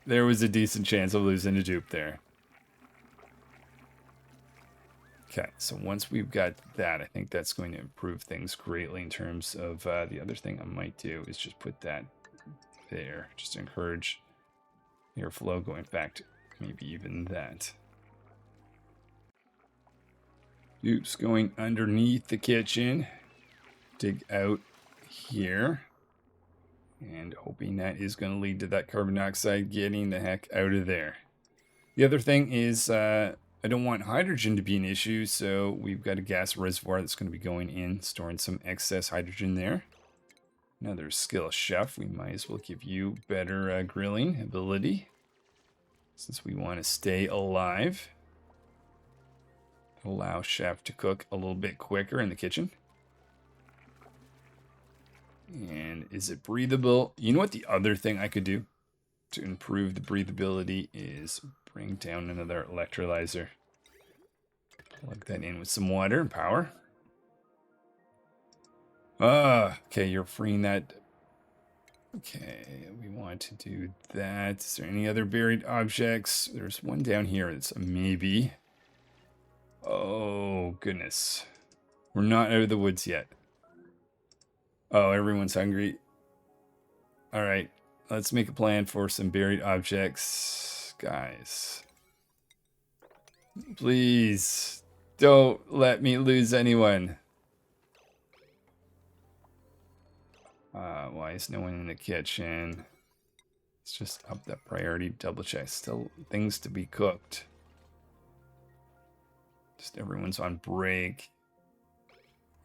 there was a decent chance of losing a dupe there. Okay, so once we've got that, I think that's going to improve things greatly in terms of the other thing I might do is just put that there, just to encourage airflow going. In fact, maybe even that. Dupes going underneath the kitchen. Dig out here. And hoping that is going to lead to that carbon dioxide getting the heck out of there. The other thing is I don't want hydrogen to be an issue, so we've got a gas reservoir that's going to be going in, storing some excess hydrogen there. Another skill chef. We might as well give you better grilling ability, since we want to stay alive. Allow chef to cook a little bit quicker in the kitchen. And is it breathable? You know what the other thing I could do to improve the breathability is bring down another electrolyzer. Plug that in with some water and power. Okay, you're freeing that. Okay, we want to do that. Is there any other buried objects? There's one down here. It's a maybe. Oh, goodness. We're not out of the woods yet. Oh, everyone's hungry. All right, let's make a plan for some buried objects. Guys, please don't let me lose anyone. Why is no one in the kitchen? Let's just up that priority, double check. Still things to be cooked. Just everyone's on break.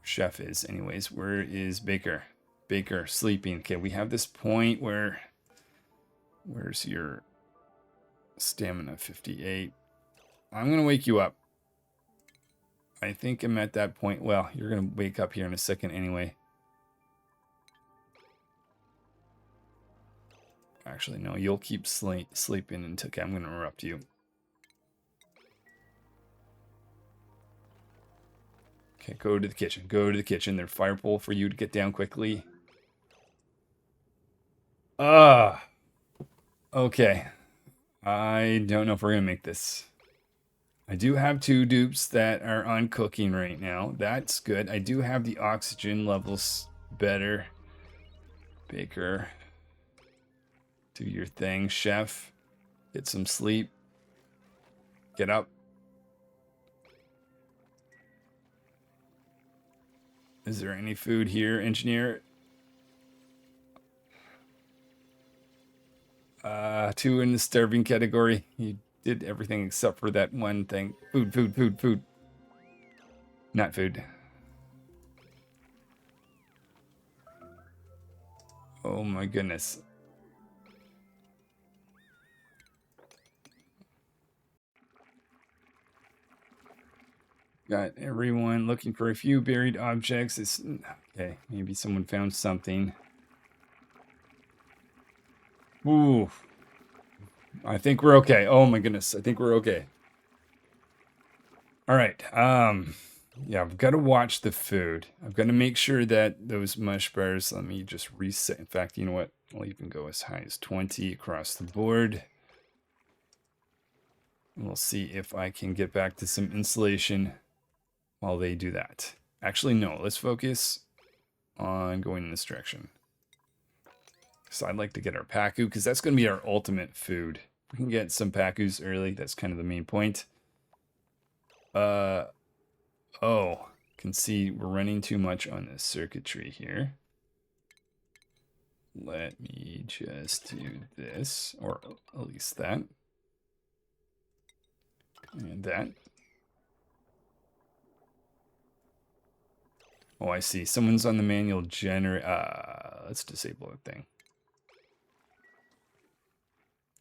Chef is, anyways. Where is Baker? Baker sleeping. Okay, we have this point where... Where's your stamina? 58. I'm going to wake you up. I think I'm at that point. Well, you're going to wake up here in a second anyway. Actually, no, you'll keep sleeping until... Okay, I'm going to interrupt you. Okay, go to the kitchen. Go to the kitchen. There's a fire pole for you to get down quickly. Okay. I don't know if we're going to make this. I do have 2 dupes that are on cooking right now. That's good. I do have the oxygen levels better. Baker, do your thing. Chef, get some sleep. Get up. Is there any food here, engineer? 2 in the starving category. You did everything except for that one thing. Food, food, food, food. Not food. Oh my goodness. Got everyone looking for a few buried objects. It's okay. Maybe someone found something. Ooh. I think we're okay. Oh my goodness. I think we're okay. All right. Yeah, I've got to watch the food. I've got to make sure that those mush bars, let me just reset. In fact, you know what? I'll even go as high as 20 across the board. And we'll see if I can get back to some insulation while they do that. Actually, no. Let's focus on going in this direction. So I'd like to get our Pacu, because that's going to be our ultimate food. We can get some Pacus early. That's kind of the main point. Oh, can see we're running too much on this circuitry here. Let me just do this, or at least that. And that. Oh, I see. Someone's on the manual generator. Let's disable that thing.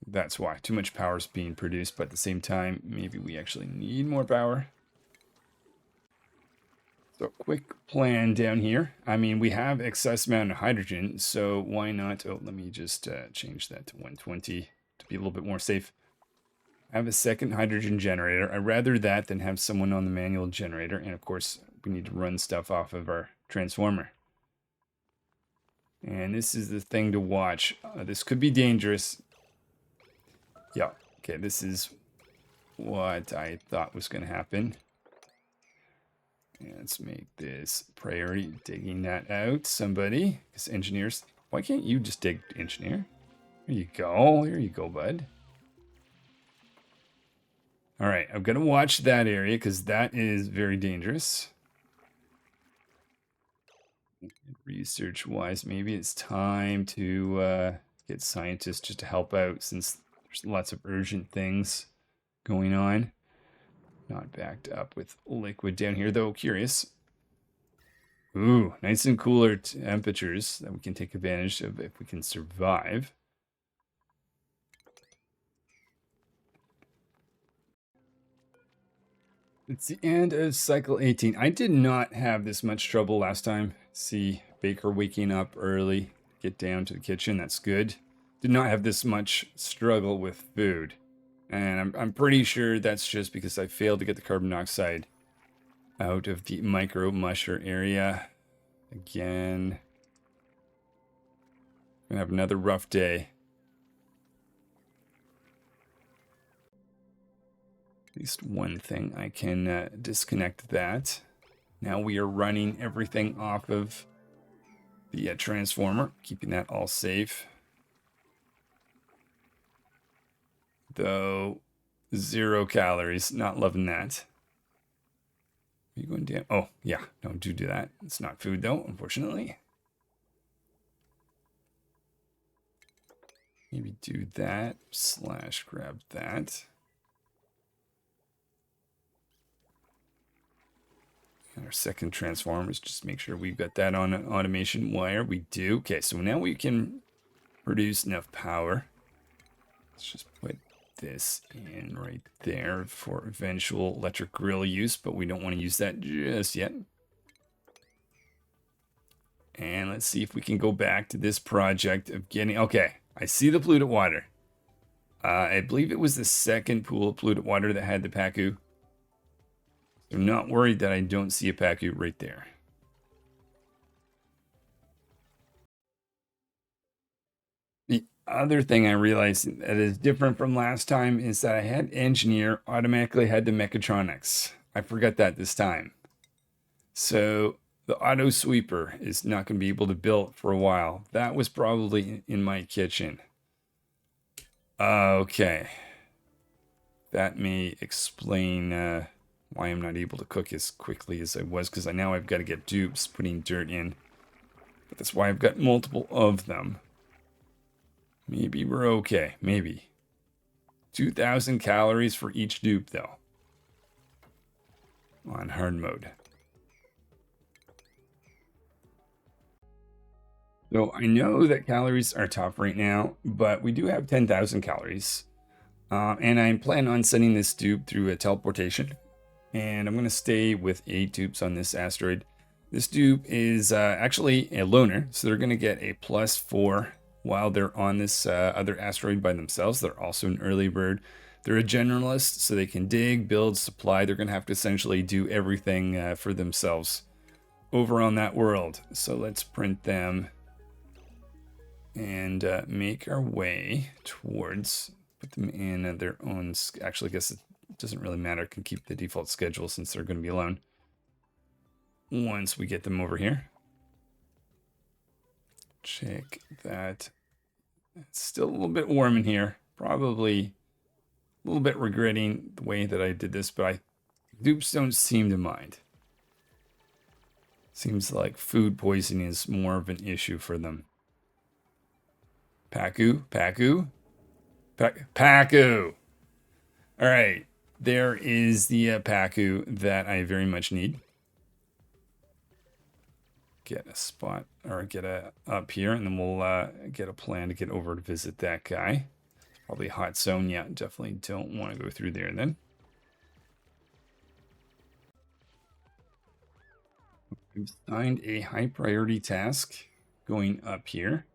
That's why. Too much power is being produced, but at the same time, maybe we actually need more power. So quick plan down here. I mean, we have excess amount of hydrogen, so why not? Oh, let me just change that to 120 to be a little bit more safe. I have a second hydrogen generator. I'd rather that than have someone on the manual generator. And of course, we need to run stuff off of our transformer. And this is the thing to watch. This could be dangerous. Yeah, okay, this is what I thought was going to happen. Let's make this priority, digging that out. Somebody, because engineers, why can't you just dig, engineer? Here you go. Here you go, bud. All right, I'm going to watch that area because that is very dangerous. Research-wise, maybe it's time to get scientists just to help out since there's lots of urgent things going on. Not backed up with liquid down here, though. Curious. Ooh, nice and cooler temperatures that we can take advantage of if we can survive. It's the end of cycle 18. I did not have this much trouble last time. See Baker waking up early, get down to the kitchen. That's good. Did not have this much struggle with food. And I'm pretty sure that's just because I failed to get the carbon dioxide out of the micro musher area. Again, gonna have another rough day. At least one thing, I can disconnect that. Now we are running everything off of the transformer, keeping that all safe. Though 0 calories, not loving that. Are you going down? Oh, yeah, don't do that. It's not food though, unfortunately. Maybe do that, / grab that. And our second transformer is just make sure we've got that on an automation wire. We do. Okay, so now we can produce enough power. Let's just put this in right there for eventual electric grill use, but we don't want to use that just yet. And let's see if we can go back to this project of getting... Okay, I see the polluted water. I believe it was the second pool of polluted water that had the Pacu. I'm not worried that I don't see a Pacu right there. The other thing I realized that is different from last time is that I had engineer automatically had the mechatronics. I forgot that this time. So the auto sweeper is not going to be able to build for a while. That was probably in my kitchen. Okay. That may explain why I'm not able to cook as quickly as I was, because now I've got to get dupes putting dirt in. But that's why I've got multiple of them. Maybe we're okay. Maybe. 2,000 calories for each dupe, though. On hard mode. So I know that calories are tough right now, but we do have 10,000 calories. And I'm planning on sending this dupe through a teleportation. And I'm going to stay with 8 dupes on this asteroid. This dupe is actually a loner, so they're going to get a +4 while they're on this other asteroid by themselves. They're also an early bird. They're a generalist, so they can dig, build, supply. They're going to have to essentially do everything for themselves over on that world. So let's print them and make our way towards, put them in their own, actually I guess it doesn't really matter, I can keep the default schedule since they're going to be alone. Once we get them over here. Check that. It's still a little bit warm in here. Probably a little bit regretting the way that I did this, but dupes don't seem to mind. Seems like food poisoning is more of an issue for them. Pacu, Pacu, Pacu. All right, there is the Pacu that I very much need. Get a spot, or get a up here, and then we'll get a plan to get over to visit that guy. Probably a hot zone. Yeah, definitely don't want to go through there then. We've signed a high priority task going up here.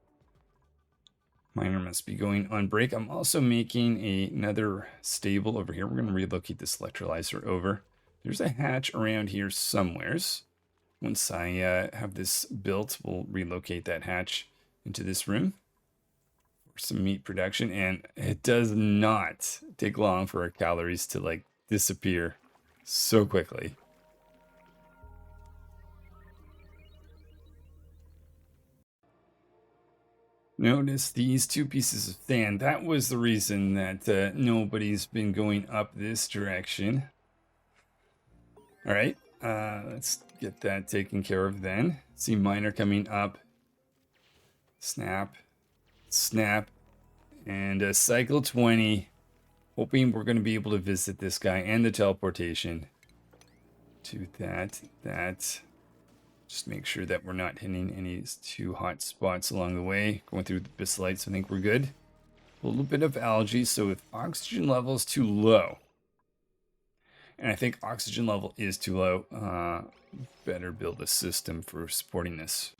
Miner must be going on break. I'm also making another stable over here. We're going to relocate this electrolyzer over. There's a hatch around here somewheres. Once I have this built, we'll relocate that hatch. into this room for some meat production, and it does not take long for our calories to like disappear so quickly. Notice these two pieces of sand. That was the reason that nobody's been going up this direction. All right, let's get that taken care of then. See miner coming up. Snap, snap, and cycle 20. Hoping we're going to be able to visit this guy and the teleportation to that. Just make sure that we're not hitting any too hot spots along the way. Going through the bisolites, I think we're good. A little bit of algae, so if oxygen level is too low, and I think oxygen level is too low, better build a system for supporting this.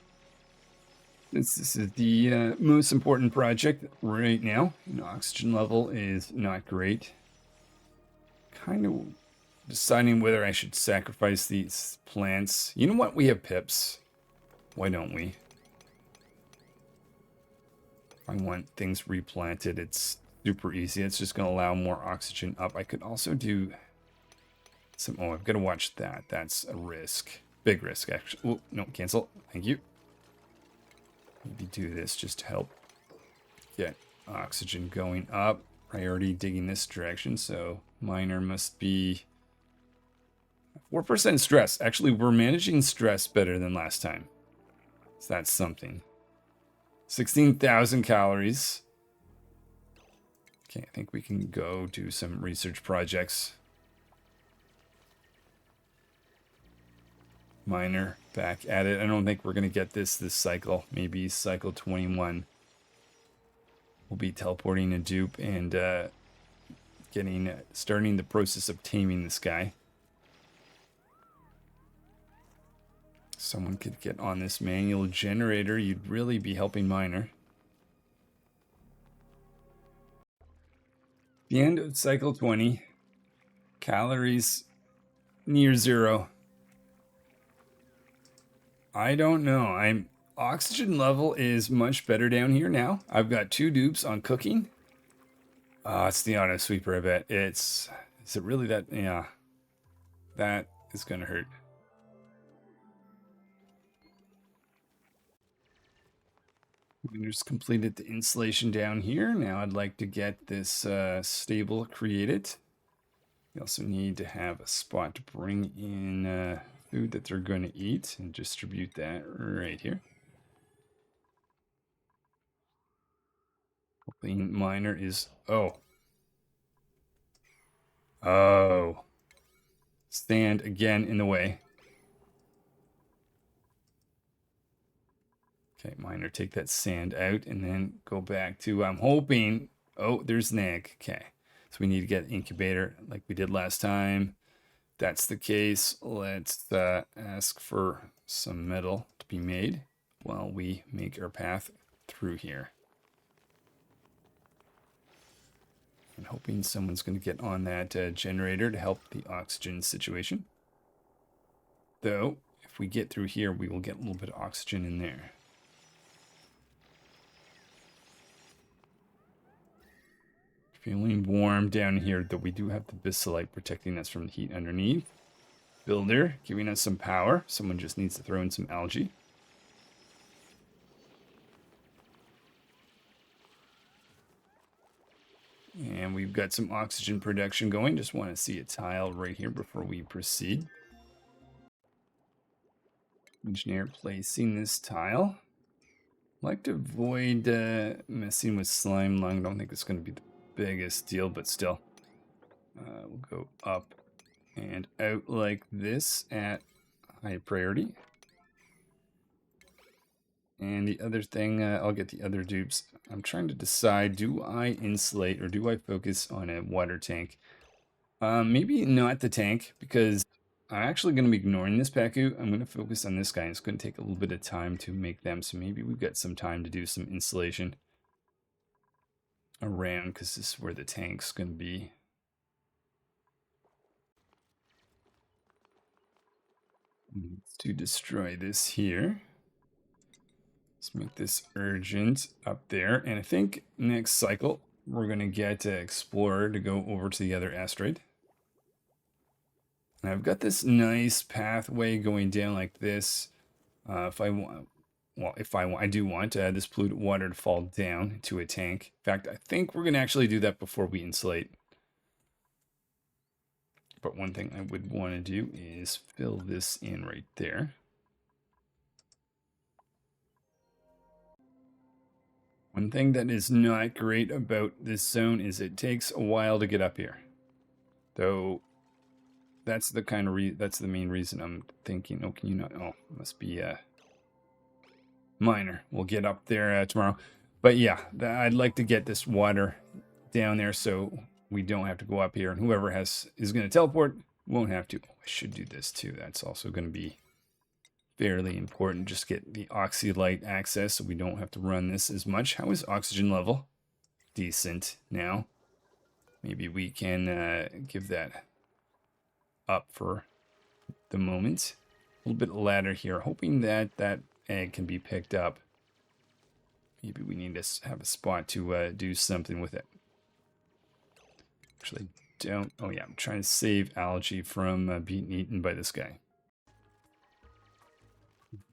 This is the most important project right now, and oxygen level is not great. Kind of deciding whether I should sacrifice these plants. You know what? We have pips. Why don't we? If I want things replanted, it's super easy. It's just going to allow more oxygen up. I could also do some... Oh, I've got to watch that. That's a risk. Big risk, actually. Oh, no, cancel. Thank you. Maybe do this just to help get oxygen going up. Priority digging this direction, so miner must be 4% stress. Actually, we're managing stress better than last time. So that's something. 16,000 calories. Okay, I think we can go do some research projects. Miner back at it. I don't think we're going to get this cycle. Maybe cycle 21. We'll be teleporting a dupe and starting the process of taming this guy. Someone could get on this manual generator. You'd really be helping miner. The end of cycle 20. Calories near zero. I don't know. Oxygen level is much better down here now. I've got 2 dupes on cooking. It's the auto sweeper, I bet. Is it really that? Yeah. That is going to hurt. We just completed the insulation down here. Now I'd like to get this stable created. We also need to have a spot to bring in food that they're going to eat and distribute that right here. Hoping miner is... Oh. Stand again in the way. Okay, miner, take that sand out and then go back to... I'm hoping... Oh, there's an egg. Okay. So we need to get an incubator like we did last time. If that's the case, let's ask for some metal to be made while we make our path through here. And hoping someone's going to get on that generator to help the oxygen situation. Though, if we get through here, we will get a little bit of oxygen in there. Feeling warm down here, though we do have the bisolite protecting us from the heat underneath. Builder giving us some power. Someone just needs to throw in some algae. And we've got some oxygen production going. Just want to see a tile right here before we proceed. Engineer placing this tile. Like to avoid messing with slime lung. Don't think it's going to be the biggest deal, but still. We'll go up and out like this at high priority. And the other thing, I'll get the other dupes. I'm trying to decide, do I insulate or do I focus on a water tank? Maybe not the tank, because I'm actually going to be ignoring this Pacu. I'm going to focus on this guy. It's going to take a little bit of time to make them, so maybe we've got some time to do some insulation around, because this is where the tank's going to be. To destroy this here. Let's make this urgent up there. And I think next cycle, we're going to get Explorer to go over to the other asteroid. And I've got this nice pathway going down like this. If I want, well, I do want this polluted water to fall down to a tank. In fact, I think we're going to actually do that before we insulate. But one thing I would want to do is fill this in right there. One thing that is not great about this zone is it takes a while to get up here. Though that's the kind of that's the main reason I'm thinking, oh, can you not? Oh, must be minor. We'll get up there tomorrow. But yeah, I'd like to get this water down there so we don't have to go up here, and whoever is going to teleport won't have to. Oh, I should do this too. That's also going to be fairly important. Just get the oxylite access so we don't have to run this as much. How is oxygen level? Decent now. Maybe we can give that up for the moment. A little bit of ladder here, hoping that that egg can be picked up. Maybe we need to have a spot to do something with it. Actually, don't. Oh yeah, I'm trying to save algae from being eaten by this guy.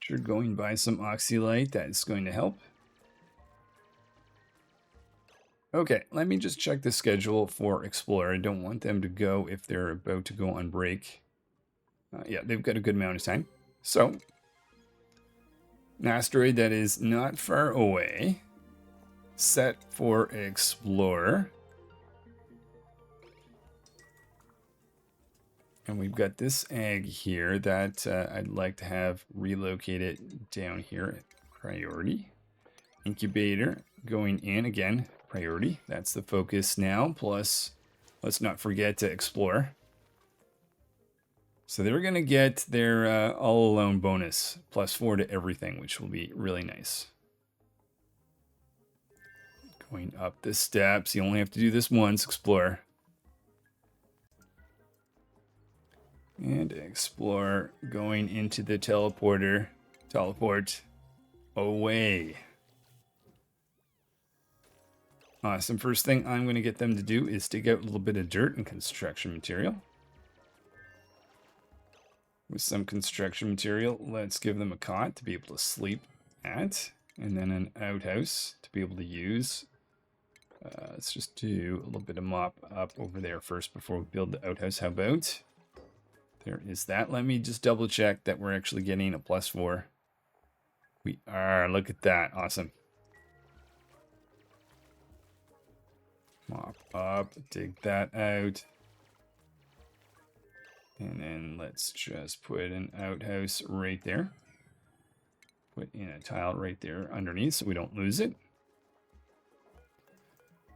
You're going by some oxylite. That's going to help. Okay, let me just check the schedule for Explorer. I don't want them to go if they're about to go on break. Yeah, they've got a good amount of time. So, an asteroid that is not far away. Set for Explorer. And we've got this egg here that I'd like to have relocated down here at priority. Incubator going in again, priority. That's the focus now. Plus, let's not forget to explore. So they're going to get their all alone bonus, +4 to everything, which will be really nice. Going up the steps. You only have to do this once, explore. And explore going into the teleporter. Teleport away. Awesome. First thing I'm going to get them to do is dig out a little bit of dirt and construction material. With some construction material, let's give them a cot to be able to sleep at. And then an outhouse to be able to use. Let's just do a little bit of mop up over there first before we build the outhouse. How about? There is that. Let me just double check that we're actually getting a +4. We are. Look at that. Awesome. Mop up. Dig that out. And then let's just put an outhouse right there. Put in a tile right there underneath so we don't lose it.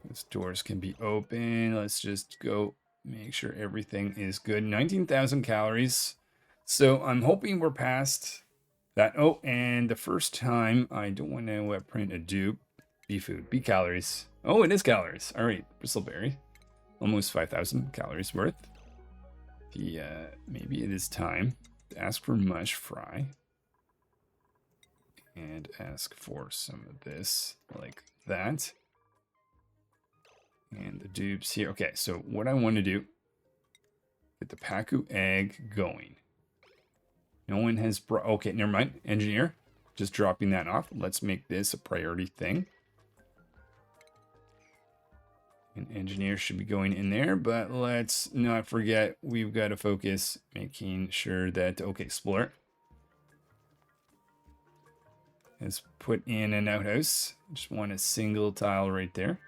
Those doors can be open. Let's just go make sure everything is good. 19,000 calories. So I'm hoping we're past that. Oh, and the first time, I don't want to print a dupe. Be food, be calories. Oh, it is calories. All right, bristleberry. Almost 5,000 calories worth. Maybe it is time to ask for mush fry. And ask for some of this, like that. And the dupes here. Okay, so what I want to do, get the Pacu egg going. No one has brought, okay, never mind. Engineer, just dropping that off. Let's make this a priority thing. An engineer should be going in there, but let's not forget we've got to focus making sure that, okay, explore. Let's put in an outhouse. Just want a single tile right there.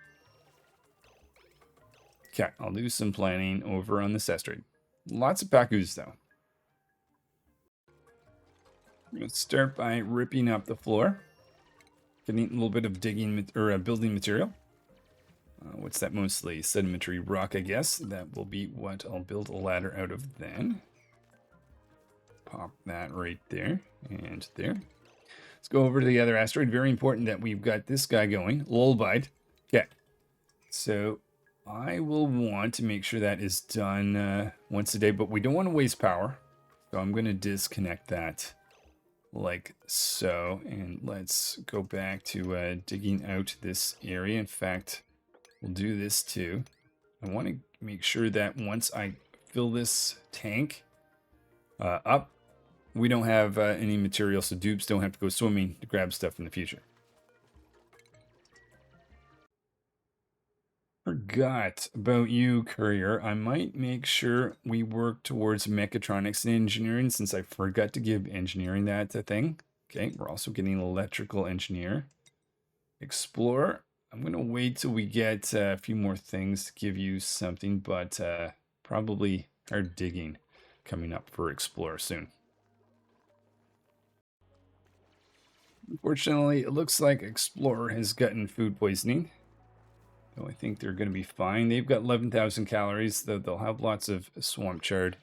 Okay, I'll do some planning over on this asteroid. Lots of Pacus though. Let's start by ripping up the floor. Getting a little bit of digging or building material. What's that mostly? Sedimentary rock, I guess. That will be what I'll build a ladder out of then. Pop that right there and there. Let's go over to the other asteroid. Very important that we've got this guy going. Lullaby. Okay. So I will want to make sure that is done once a day, but we don't want to waste power. So I'm going to disconnect that like so. And let's go back to digging out this area. In fact, we'll do this too. I want to make sure that once I fill this tank up, we don't have any material, so dupes don't have to go swimming to grab stuff in the future. Forgot about you, courier. I might make sure we work towards mechatronics and engineering, since I forgot to give engineering that thing. Okay, we're also getting electrical engineer. Explorer. I'm going to wait till we get a few more things to give you something, but probably hard digging coming up for explorer soon. Unfortunately, it looks like explorer has gotten food poisoning. So I think they're going to be fine. They've got 11,000 calories, though they'll have lots of swamp chard.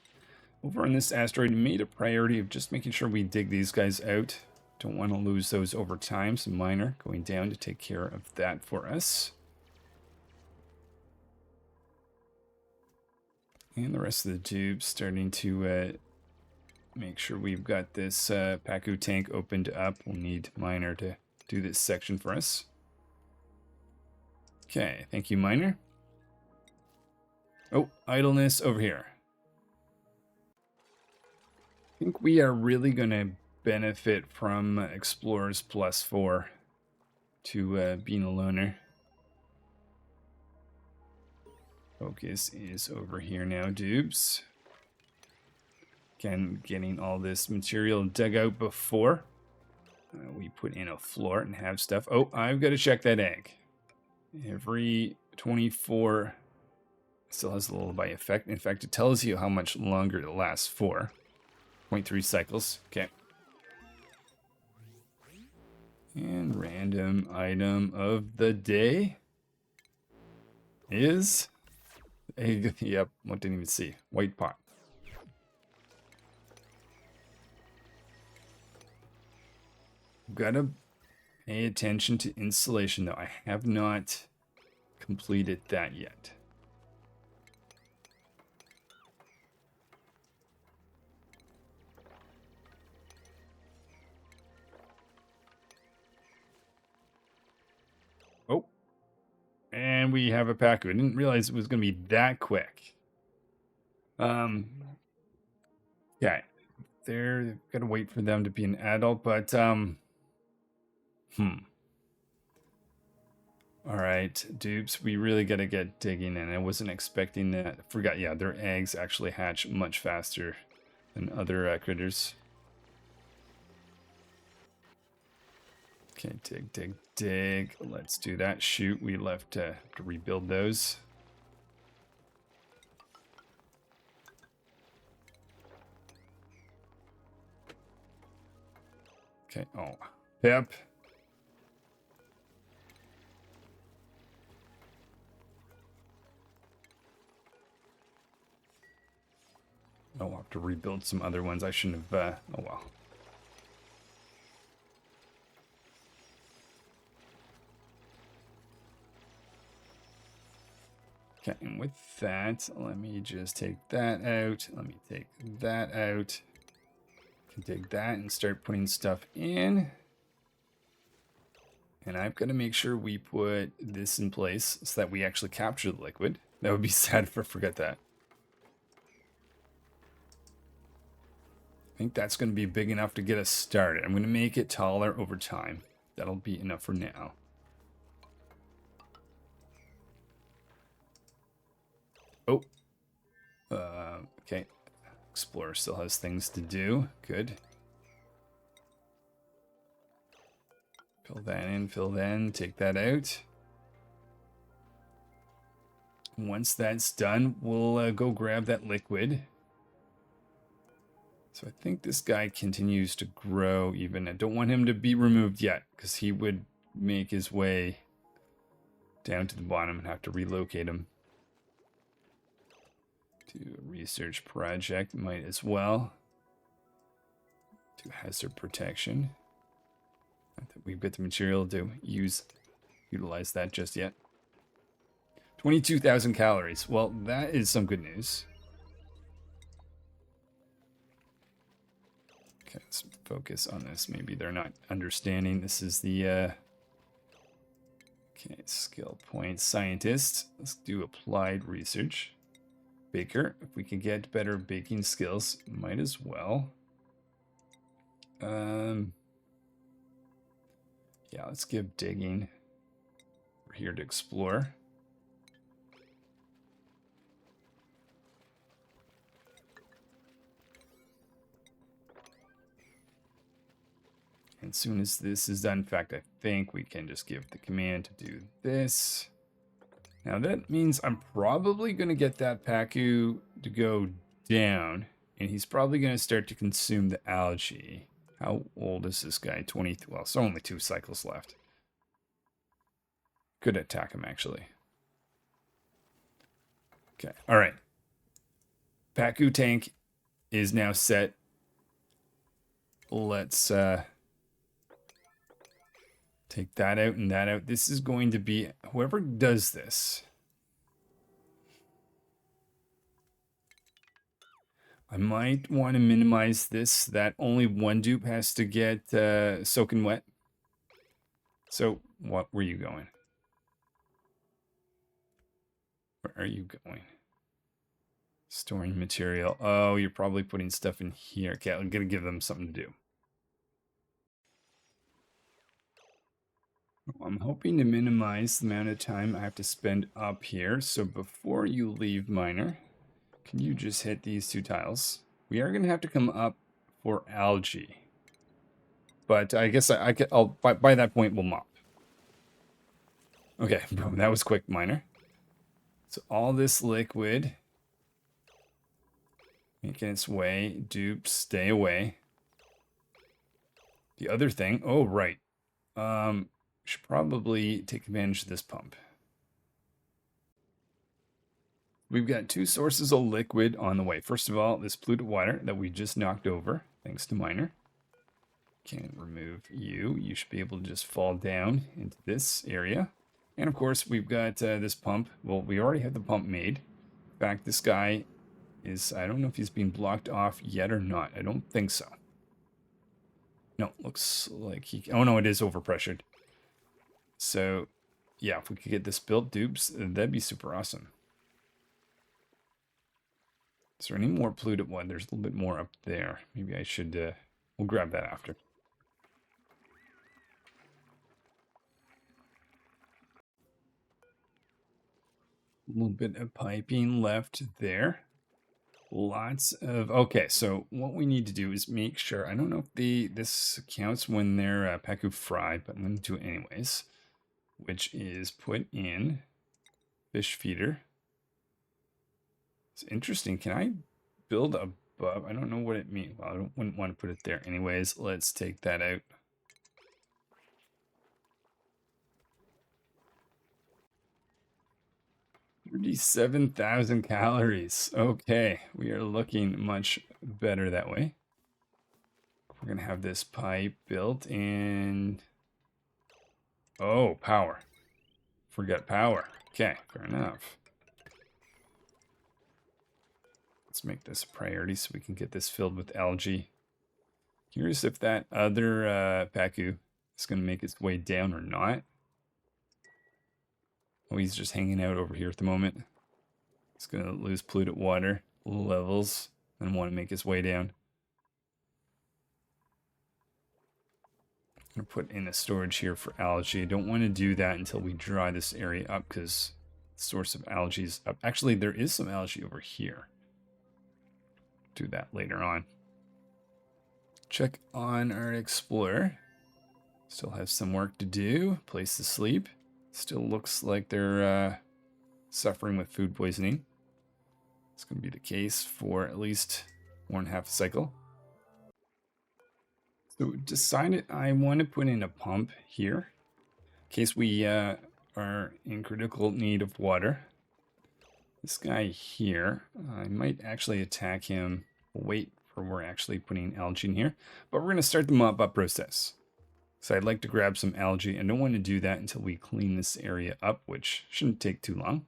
Over on this asteroid, made a priority of just making sure we dig these guys out. Don't want to lose those over time. So miner going down to take care of that for us. And the rest of the tubes starting to make sure we've got this Pacu tank opened up. We'll need miner to do this section for us. Okay, thank you, miner. Oh, idleness over here. I think we are really going to benefit from Explorers +4 to being a loner. Focus is over here now, dupes. Again, getting all this material dug out before we put in a floor and have stuff. Oh, I've got to check that egg. Every 24 still has a lullaby effect. In fact, it tells you how much longer it lasts for. 0.3 cycles. Okay. And random item of the day is egg. Yep, I didn't even see. White pot. Gotta pay attention to installation, though. I have not completed that yet. Oh, and we have a Pacu. I didn't realize it was going to be that quick. Yeah, they're gonna wait for them to be an adult, but all right, dupes, we really got to get digging in. I wasn't expecting that. I forgot, yeah, their eggs actually hatch much faster than other critters. Okay, dig, dig, dig. Let's do that. Shoot, we left to rebuild those. Okay, oh, Pip. I'll have to rebuild some other ones. I shouldn't have, oh well. Okay, and with that, let me just take that out. Let me take that out. Can dig that and start putting stuff in. And I've got to make sure we put this in place so that we actually capture the liquid. That would be sad if I forget that. I think that's going to be big enough to get us started. I'm going to make it taller over time. That'll be enough for now. Oh. Okay. Explorer still has things to do. Good. Fill that in, fill that in, take that out. Once that's done, we'll go grab that liquid. So I think this guy continues to grow even. I don't want him to be removed yet, because he would make his way down to the bottom and have to relocate him. To a research project, might as well. To hazard protection. Not that we've got the material to utilize that just yet. 22,000 calories. Well, that is some good news. Okay, let's focus on this. Maybe they're not understanding. This is the okay, skill point scientist. Let's do applied research. Baker. If we can get better baking skills, might as well. Yeah, let's give digging. We're here to explore. And as soon as this is done, in fact, I think we can just give the command to do this. Now that means I'm probably going to get that Pacu to go down, and he's probably going to start to consume the algae. How old is this guy? 20. Well, so only 2 cycles left. Could attack him, actually. Okay, all right. Pacu Tank is now set. Let's take that out and that out. This is going to be whoever does this. I might want to minimize this, that only one dupe has to get soaking wet. So, what were you going? Where are you going? Storing material. Oh, you're probably putting stuff in here. Okay, I'm going to give them something to do. I'm hoping to minimize the amount of time I have to spend up here. So before you leave, miner, can you just hit these 2 tiles? We are going to have to come up for algae. But I guess I'll by that point, we'll mop. Okay, boom, that was quick, miner. So all this liquid making its way. Dupes, stay away. The other thing, oh, right. Should probably take advantage of this pump. We've got 2 sources of liquid on the way. First of all, this polluted water that we just knocked over, thanks to miner. Can't remove you. You should be able to just fall down into this area. And of course, we've got this pump. Well, we already have the pump made. In fact, this guy is, I don't know if he's being blocked off yet or not. I don't think so. No, looks like he, oh no, it is overpressured. So, yeah, if we could get this built, dupes, that'd be super awesome. Is there any more polluted one? There's a little bit more up there. Maybe I should, we'll grab that after. A little bit of piping left there. Lots of, okay, so what we need to do is make sure, I don't know if this counts when they're Pacu fried, but I'm going to do it anyways. Which is put in fish feeder. It's interesting. Can I build above? I don't know what it means. Well, I wouldn't want to put it there anyways. Let's take that out. $37,000 calories. Okay, we are looking much better that way. We're going to have this pipe built in. Oh, power. Forget power. Okay, fair enough. Let's make this a priority so we can get this filled with algae. Curious if that other Pacu is going to make its way down or not. Oh, he's just hanging out over here at the moment. He's going to lose polluted water levels and want to make his way down. I'm going to put in a storage here for algae. I don't want to do that until we dry this area up because the source of algae is up. Actually, there is some algae over here. Do that later on. Check on our explorer. Still have some work to do. Place to sleep. Still looks like they're suffering with food poisoning. It's going to be the case for at least 1.5 cycle. So decided I want to put in a pump here in case we are in critical need of water. This guy here, I might actually attack him. We'll wait for we're actually putting algae in here, but we're going to start the mop up process. So I'd like to grab some algae. I don't want to do that until we clean this area up, which shouldn't take too long.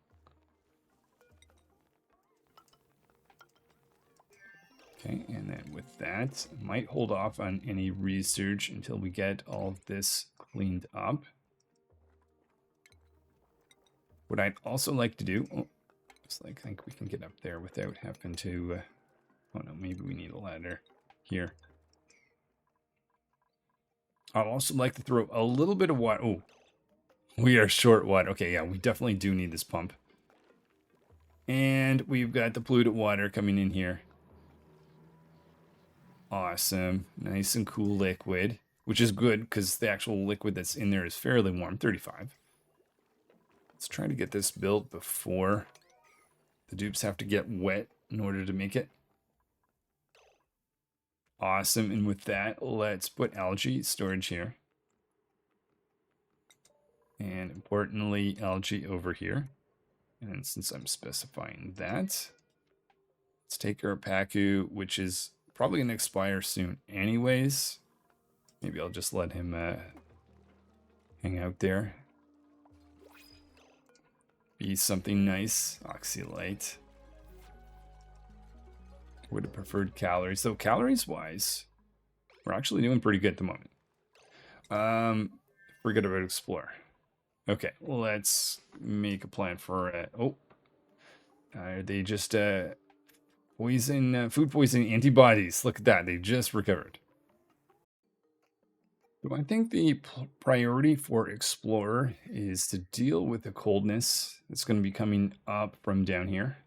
Okay, and then with that, might hold off on any research until we get all of this cleaned up. What I'd also like to do, looks like I think we can get up there without having to, oh no, maybe we need a ladder here. I'd also like to throw a little bit of water. Oh, we are short water. Okay, yeah, we definitely do need this pump. And we've got the polluted water coming in here. Awesome. Nice and cool liquid, which is good because the actual liquid that's in there is fairly warm, 35. Let's try to get this built before the dupes have to get wet in order to make it. Awesome. And with that, let's put algae storage here. And importantly, algae over here. And since I'm specifying that, let's take our Pacu, which is probably going to expire soon anyways. Maybe I'll just let him hang out there. Be something nice. Oxylite. Would have preferred calories. So calories wise, we're actually doing pretty good at the moment. Forget about explore. Okay, let's make a plan for are they just food poisoning antibodies? Look at that, they just recovered. So I think the priority for Explorer is to deal with the coldness that's going to be coming up from down here.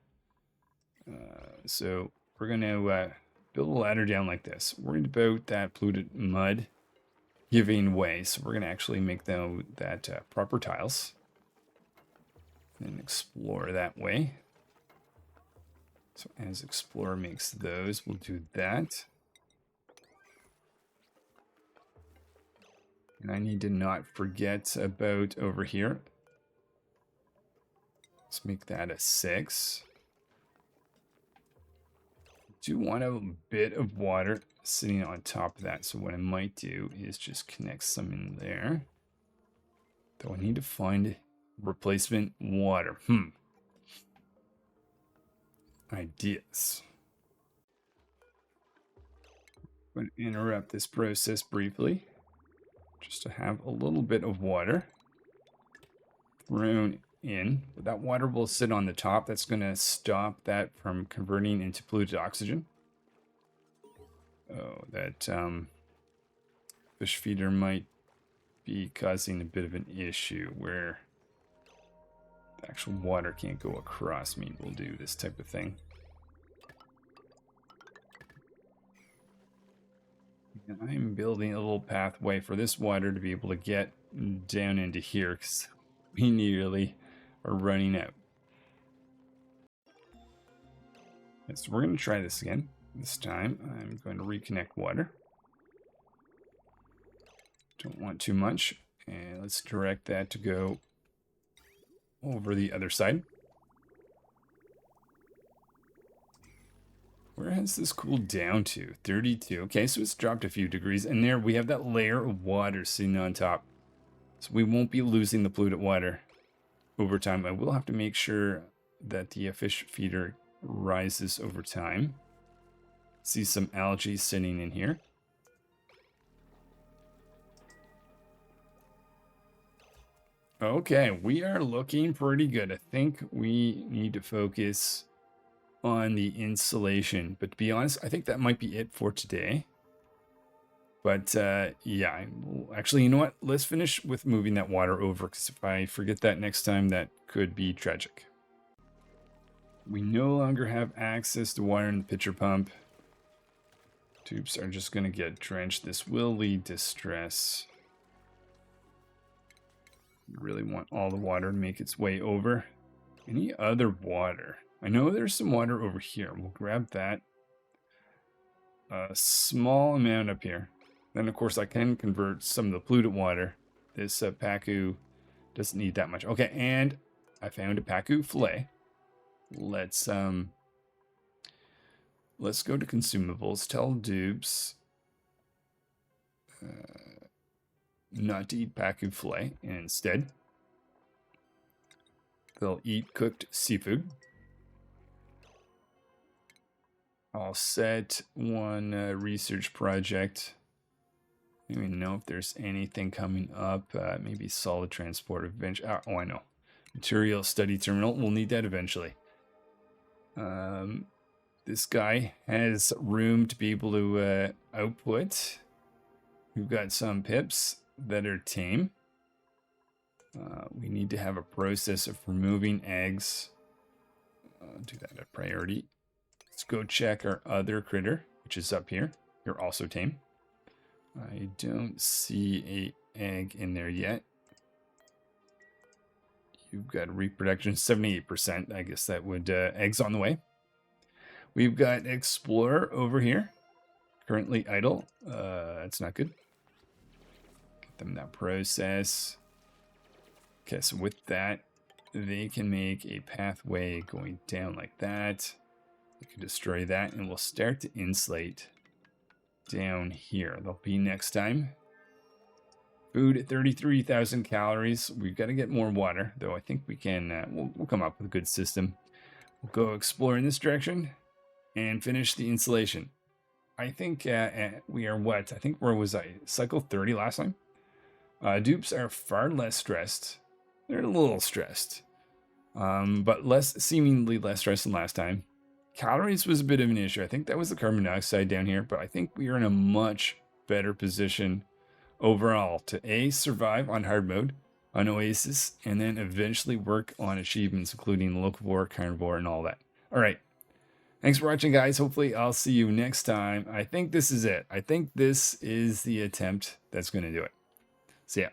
So we're going to build a ladder down like this. Worried about that polluted mud giving way, so we're going to actually make that proper tiles and explore that way. So as Explorer makes those, we'll do that. And I need to not forget about over here. Let's make that a 6. Do want a bit of water sitting on top of that. So what I might do is just connect some in there. Though I need to find replacement water. Ideas. I'm going to interrupt this process briefly, just to have a little bit of water thrown in. But that water will sit on the top. That's going to stop that from converting into polluted oxygen. Oh, that fish feeder might be causing a bit of an issue where the actual water can't go across. Maybe we'll do this type of thing. And I'm building a little pathway for this water to be able to get down into here because we nearly are running out. So we're going to try this again. This time I'm going to reconnect water. Don't want too much. And let's direct that to go over the other side. Where has this cooled down to? 32. Okay, so it's dropped a few degrees. And there we have that layer of water sitting on top. So we won't be losing the polluted water over time. I will have to make sure that the fish feeder rises over time. See some algae sitting in here. Okay, we are looking pretty good. I think we need to focus on the insulation. But to be honest, I think that might be it for today. But yeah, actually, you know what? Let's finish with moving that water over, because if I forget that next time, that could be tragic. We no longer have access to water in the pitcher pump. Tubes are just going to get drenched. This will lead to stress. Really want all the water to make its way over. Any other water? I know there's some water over here. We'll grab that. A small amount up here. Then, of course, I can convert some of the polluted water. This Pacu doesn't need that much. Okay, and I found a Pacu fillet. Let's go to consumables. Tell dupes not to eat Pacu fillet, and instead they'll eat cooked seafood. I'll set one research project. I don't even know if there's anything coming up. Maybe solid transport eventually. Oh, I know. Material study terminal. We'll need that eventually. This guy has room to be able to output. We've got some pips that are tame. We need to have a process of removing eggs. Do that at priority. Let's go check our other critter, which is up here. You're also tame. I don't see a egg in there yet. You've got reproduction 78%. I guess that would eggs on the way. We've got Explorer over here, currently idle. That's not good. Get them that process. Okay, so with that, they can make a pathway going down like that. We can destroy that, and we'll start to insulate down here. They'll be next time. Food at 33,000 calories. We've got to get more water, though I think we can, we'll come up with a good system. We'll go explore in this direction and finish the insulation. I think we are what? I think where was I? Cycle 30 last time? Dupes are far less stressed. They're a little stressed, but seemingly less stressed than last time. Calories was a bit of an issue. I think that was the carbon dioxide down here, but I think we are in a much better position overall to survive on hard mode on Oasisse, and then eventually work on achievements, including locavore, carnivore, and all that. All right. Thanks for watching, guys. Hopefully I'll see you next time. I think this is it. I think this is the attempt that's going to do it. See ya.